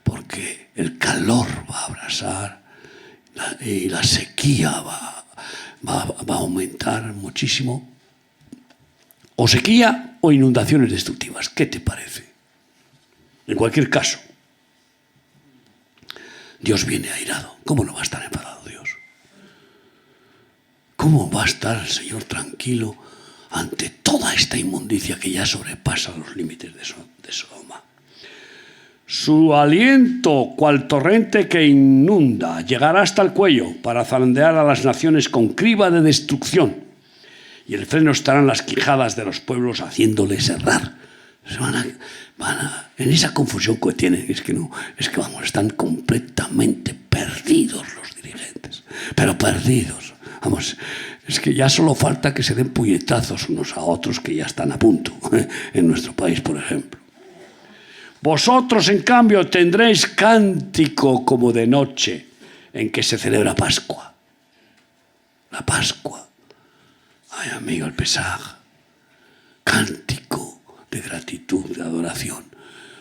porque el calor va a abrasar y la sequía va va a aumentar muchísimo. O sequía o inundaciones destructivas. ¿Qué te parece? En cualquier caso, Dios viene airado. ¿Cómo no va a estar enfadado Dios? ¿Cómo va a estar el Señor tranquilo ante toda esta inmundicia que ya sobrepasa los límites de Sodoma? Su aliento, cual torrente que inunda, llegará hasta el cuello para zarandear a las naciones con criba de destrucción. Y el freno estará en las quijadas de los pueblos haciéndoles errar. En esa confusión que tienen, es que vamos, están completamente perdidos los dirigentes. Pero perdidos. Vamos, es que ya solo falta que se den puñetazos unos a otros que ya están a punto, en nuestro país, por ejemplo. Vosotros, en cambio, tendréis cántico como de noche en que se celebra Pascua. La Pascua. Ay, amigo, el Pesaj. Cántico de gratitud, de adoración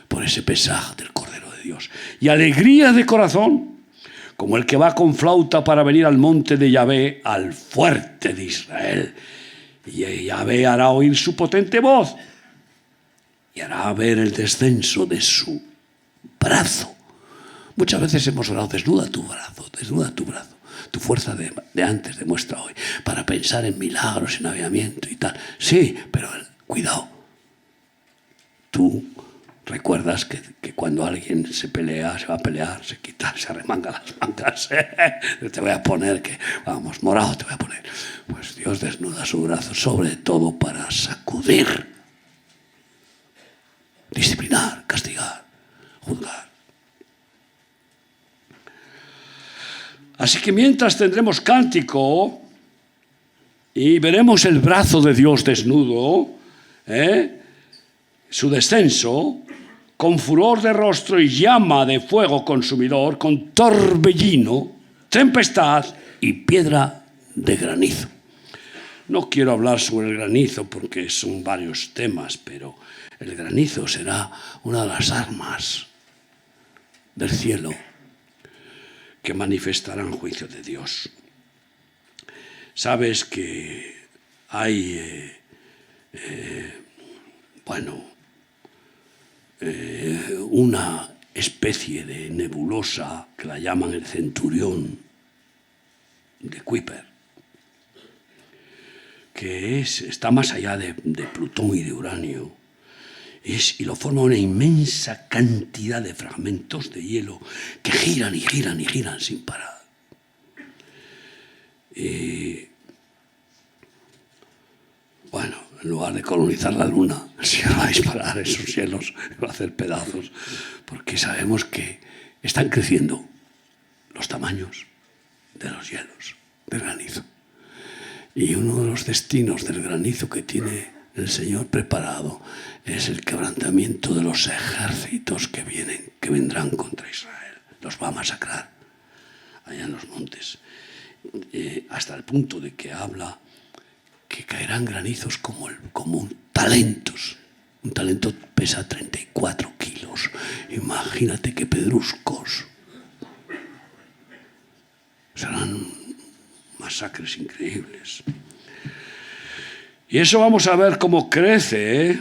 por ese Pesaj del Cordero de Dios. Y alegría de corazón, como el que va con flauta para venir al monte de Yahvé, al fuerte de Israel. Y Yahvé hará oír su potente voz y hará ver el descenso de su brazo. Muchas veces hemos orado, desnuda tu brazo, tu fuerza de antes demuestra hoy, para pensar en milagros, en avivamiento y tal. Sí, pero cuidado. Tú recuerdas que cuando alguien se va a pelear, se quita, se arremanga las mangas. Te voy a poner vamos, morado te voy a poner. Pues Dios desnuda su brazo, sobre todo para sacudir, disciplinar, castigar, juzgar. Así que mientras tendremos cántico y veremos el brazo de Dios desnudo, su descenso, con furor de rostro y llama de fuego consumidor, con torbellino, tempestad y piedra de granizo. No quiero hablar sobre el granizo porque son varios temas, pero el granizo será una de las armas del cielo que manifestarán juicio de Dios. Sabes que hay, una especie de nebulosa que la llaman el centurión de Kuiper, que está más allá de Plutón y de Uranio, y lo forma una inmensa cantidad de fragmentos de hielo que giran y giran y giran sin parar. En lugar de colonizar la Luna, se va a disparar esos hielos, va a hacer pedazos, porque sabemos que están creciendo los tamaños de los hielos del granizo. Y uno de los destinos del granizo que tiene el Señor preparado es el quebrantamiento de los ejércitos que vendrán contra Israel. Los va a masacrar allá en los montes, hasta el punto de que habla que caerán granizos como talentos. Un talento pesa 34 kilos. Imagínate qué pedruscos. Serán masacres increíbles. Y eso vamos a ver cómo crece.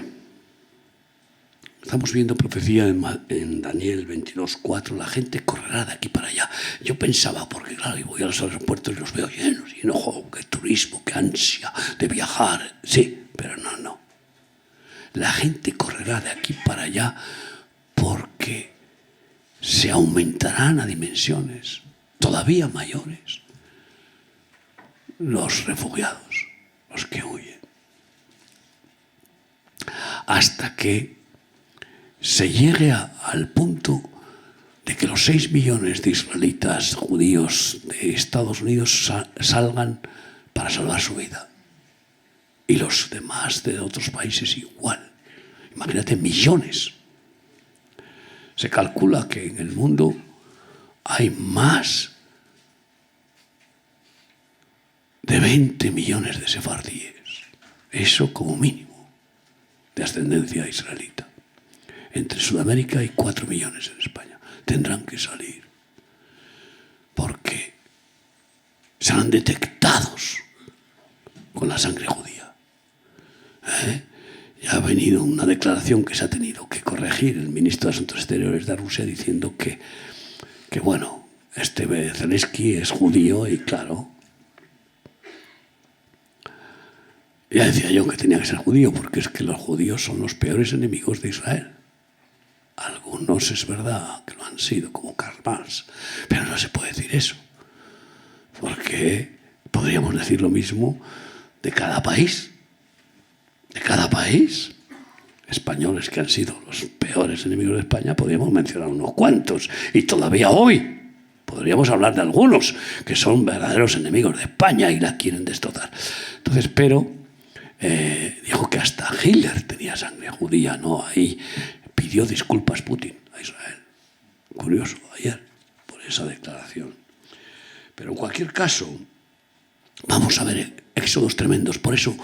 Estamos viendo profecía en Daniel 22:4. La gente correrá de aquí para allá. Yo pensaba, porque claro, voy a los aeropuertos y los veo llenos. Y enojo, qué turismo, qué ansia de viajar. Sí, pero no. La gente correrá de aquí para allá porque se aumentarán a dimensiones todavía mayores los refugiados, los que huyen. Hasta que se llegue al punto de que los 6 millones de israelitas judíos de Estados Unidos salgan para salvar su vida. Y los demás de otros países igual. Imagínate, millones. Se calcula que en el mundo hay más de 20 millones de sefardíes. Eso como mínimo, de ascendencia israelita. Entre Sudamérica hay 4 millones en España. Tendrán que salir porque serán detectados con la sangre judía. Ya ha venido una declaración que se ha tenido que corregir el ministro de Asuntos Exteriores de Rusia diciendo que bueno, Zelensky es judío y claro, ya decía yo que tenía que ser judío porque es que los judíos son los peores enemigos de Israel. Algunos es verdad que lo han sido, como Karl Marx, pero no se puede decir eso, porque podríamos decir lo mismo de cada país. De cada país, españoles que han sido los peores enemigos de España, podríamos mencionar unos cuantos, y todavía hoy podríamos hablar de algunos que son verdaderos enemigos de España y la quieren destrozar. Entonces, pero dijo que hasta Hitler tenía sangre judía, ¿no? Ahí pidió disculpas Putin a Israel. Curioso, ayer, por esa declaración. Pero en cualquier caso, vamos a ver éxodos tremendos. Por eso,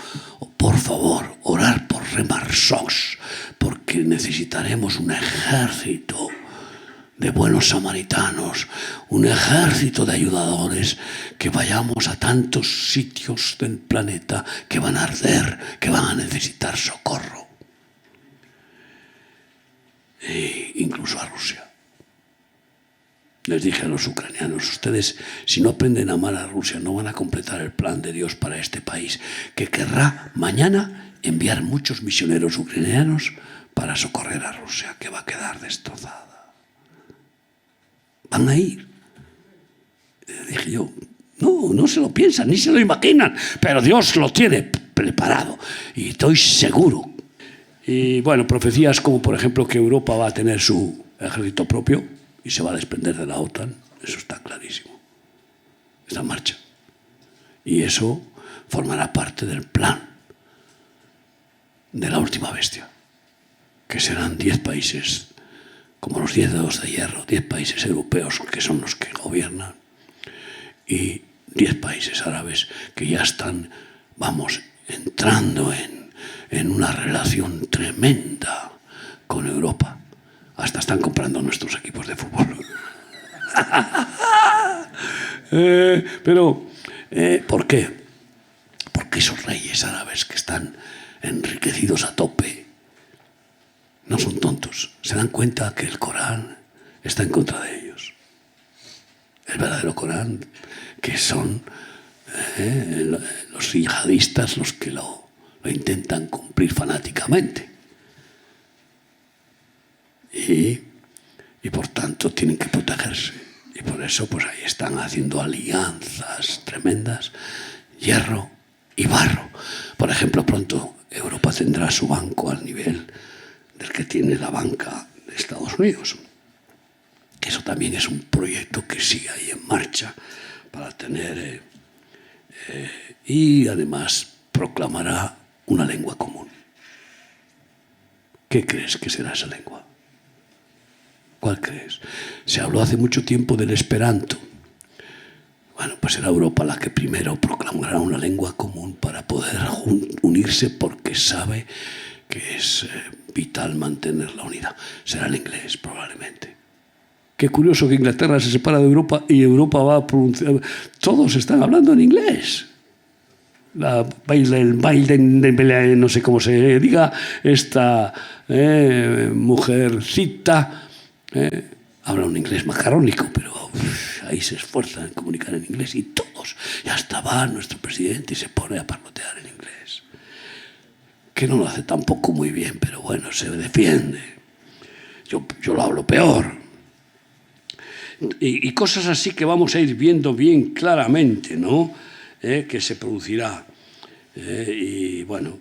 por favor, orar por Remarsox, porque necesitaremos un ejército de buenos samaritanos, un ejército de ayudadores, que vayamos a tantos sitios del planeta que van a arder, que van a necesitar socorro. E incluso a Rusia. Les dije a los ucranianos, ustedes, si no aprenden a amar a Rusia, no van a completar el plan de Dios para este país, que querrá mañana enviar muchos misioneros ucranianos para socorrer a Rusia, que va a quedar destrozada. Van a ir. Dije yo, no se lo piensan, ni se lo imaginan, pero Dios lo tiene preparado y estoy seguro. Y bueno, profecías como por ejemplo que Europa va a tener su ejército propio y se va a desprender de la OTAN, eso está clarísimo, está en marcha. Y eso formará parte del plan de la última bestia, que serán 10 países, como los 10 dedos de hierro, 10 países europeos que son los que gobiernan y 10 países árabes que ya están, vamos, entrando en una relación tremenda con Europa. Hasta están comprando nuestros equipos de fútbol. Pero, ¿por qué? Porque esos reyes árabes que están enriquecidos a tope no son tontos. Se dan cuenta que el Corán está en contra de ellos. El verdadero Corán, que son los yihadistas los que lo intentan cumplir fanáticamente. Y por tanto tienen que protegerse. Y por eso pues ahí están haciendo alianzas tremendas, hierro y barro. Por ejemplo, pronto Europa tendrá su banco al nivel del que tiene la banca de Estados Unidos. Eso también es un proyecto que sigue ahí en marcha para tener... y además proclamará una lengua común. ¿Qué crees que será esa lengua? ¿Cuál crees? Se habló hace mucho tiempo del Esperanto. Bueno, pues será Europa la que primero proclamará una lengua común para poder unirse, porque sabe que es vital mantener la unidad. Será el inglés, probablemente. Qué curioso que Inglaterra se separa de Europa y Europa va a pronunciar... Todos están hablando en inglés. El Biden, no sé cómo se diga, esta mujercita... habla un inglés macarrónico, pero ahí se esfuerzan en comunicar en inglés y todos, y hasta va nuestro presidente y se pone a parlotear en inglés, que no lo hace tampoco muy bien, pero bueno, se defiende. Yo lo hablo peor. Y cosas así que vamos a ir viendo bien claramente, ¿no? Que se producirá. Y bueno,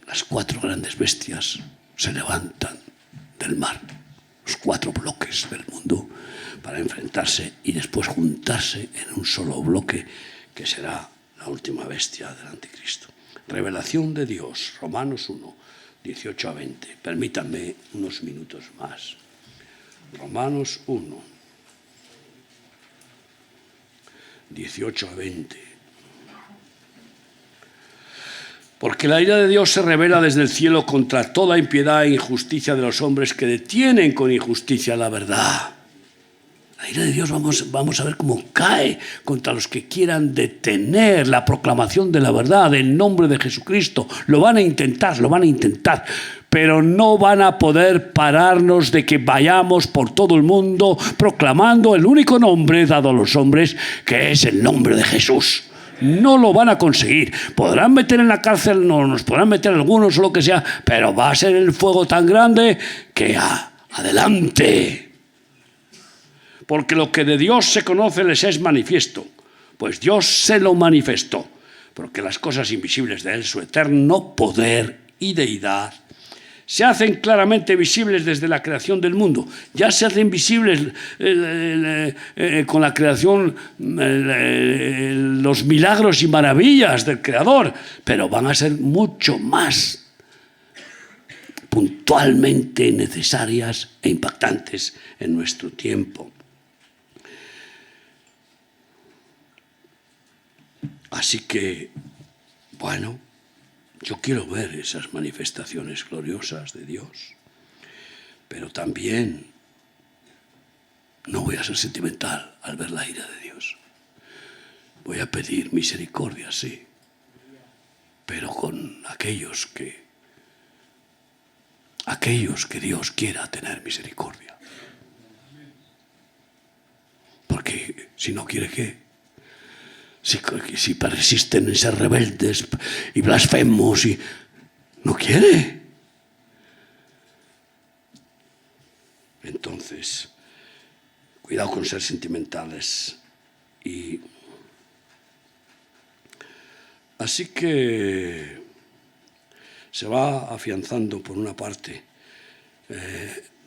las 4 grandes bestias se levantan del mar, los 4 bloques del mundo, para enfrentarse y después juntarse en un solo bloque que será la última bestia del anticristo. Revelación de Dios, Romanos 1, 18 a 20. Permítanme unos minutos más. Romanos 1, 18 a 20. Porque la ira de Dios se revela desde el cielo contra toda impiedad e injusticia de los hombres que detienen con injusticia la verdad. La ira de Dios vamos a ver cómo cae contra los que quieran detener la proclamación de la verdad en nombre de Jesucristo. Lo van a intentar, pero no van a poder pararnos de que vayamos por todo el mundo proclamando el único nombre dado a los hombres, que es el nombre de Jesús. No lo van a conseguir. Podrán meter en la cárcel, no nos podrán meter algunos o lo que sea, pero va a ser el fuego tan grande que adelante. Porque lo que de Dios se conoce les es manifiesto, pues Dios se lo manifestó, porque las cosas invisibles de Él, su eterno poder y deidad, se hacen claramente visibles desde la creación del mundo. Ya se hacen visibles con la creación los milagros y maravillas del Creador, pero van a ser mucho más puntualmente necesarias e impactantes en nuestro tiempo. Así que, bueno, yo quiero ver esas manifestaciones gloriosas de Dios, pero también no voy a ser sentimental al ver la ira de Dios. Voy a pedir misericordia, sí, pero con aquellos que Dios quiera tener misericordia. Porque si no quiere, ¿qué? Si persisten en ser rebeldes y blasfemos y no quiere. Entonces, cuidado con ser sentimentales. Y así que se va afianzando por una parte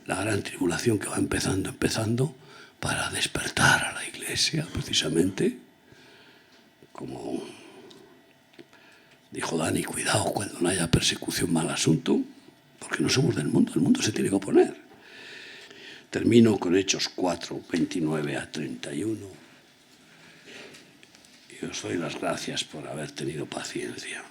la gran tribulación que va empezando para despertar a la Iglesia, precisamente. Como dijo Dani, cuidado cuando no haya persecución, mal asunto, porque no somos del mundo, el mundo se tiene que oponer. Termino con Hechos 4, 29 a 31. Y os doy las gracias por haber tenido paciencia.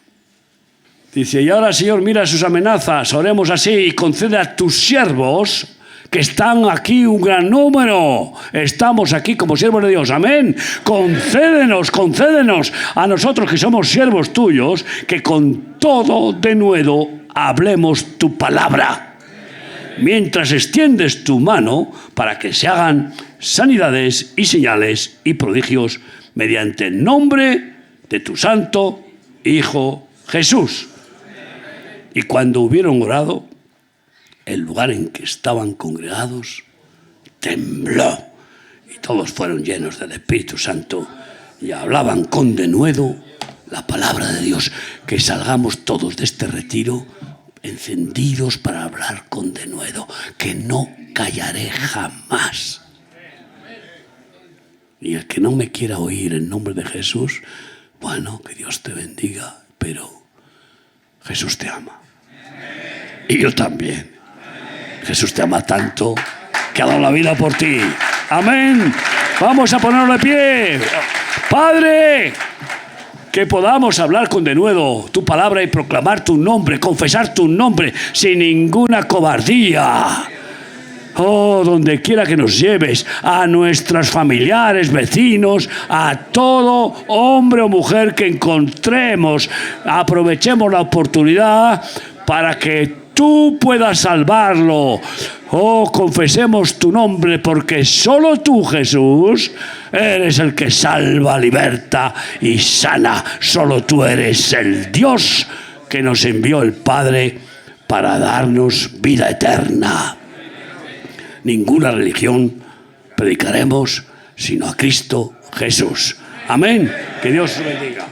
Dice, y ahora, Señor, mira sus amenazas, oremos así, y concede a tus siervos, que están aquí un gran número, estamos aquí como siervos de Dios, amén. Concédenos a nosotros que somos siervos tuyos, que con todo denuedo hablemos tu palabra, mientras extiendes tu mano para que se hagan sanidades y señales y prodigios mediante el nombre de tu santo Hijo Jesús. Y cuando hubieron orado, el lugar en que estaban congregados tembló y todos fueron llenos del Espíritu Santo y hablaban con denuedo la palabra de Dios. Que salgamos todos de este retiro encendidos para hablar con denuedo, que no callaré jamás. Y el que no me quiera oír en nombre de Jesús, bueno, que Dios te bendiga, pero Jesús te ama. Y yo también. Jesús te ama tanto que ha dado la vida por ti. Amén. Vamos a ponerlo de pie. Padre, que podamos hablar con denuedo tu palabra y proclamar tu nombre, confesar tu nombre sin ninguna cobardía. Oh, donde quiera que nos lleves, a nuestros familiares, vecinos, a todo hombre o mujer que encontremos, aprovechemos la oportunidad para que tú puedas salvarlo. Oh, confesemos tu nombre, porque solo tú, Jesús, eres el que salva, liberta y sana. Solo tú eres el Dios que nos envió el Padre para darnos vida eterna. Ninguna religión predicaremos sino a Cristo Jesús. Amén. Que Dios os bendiga.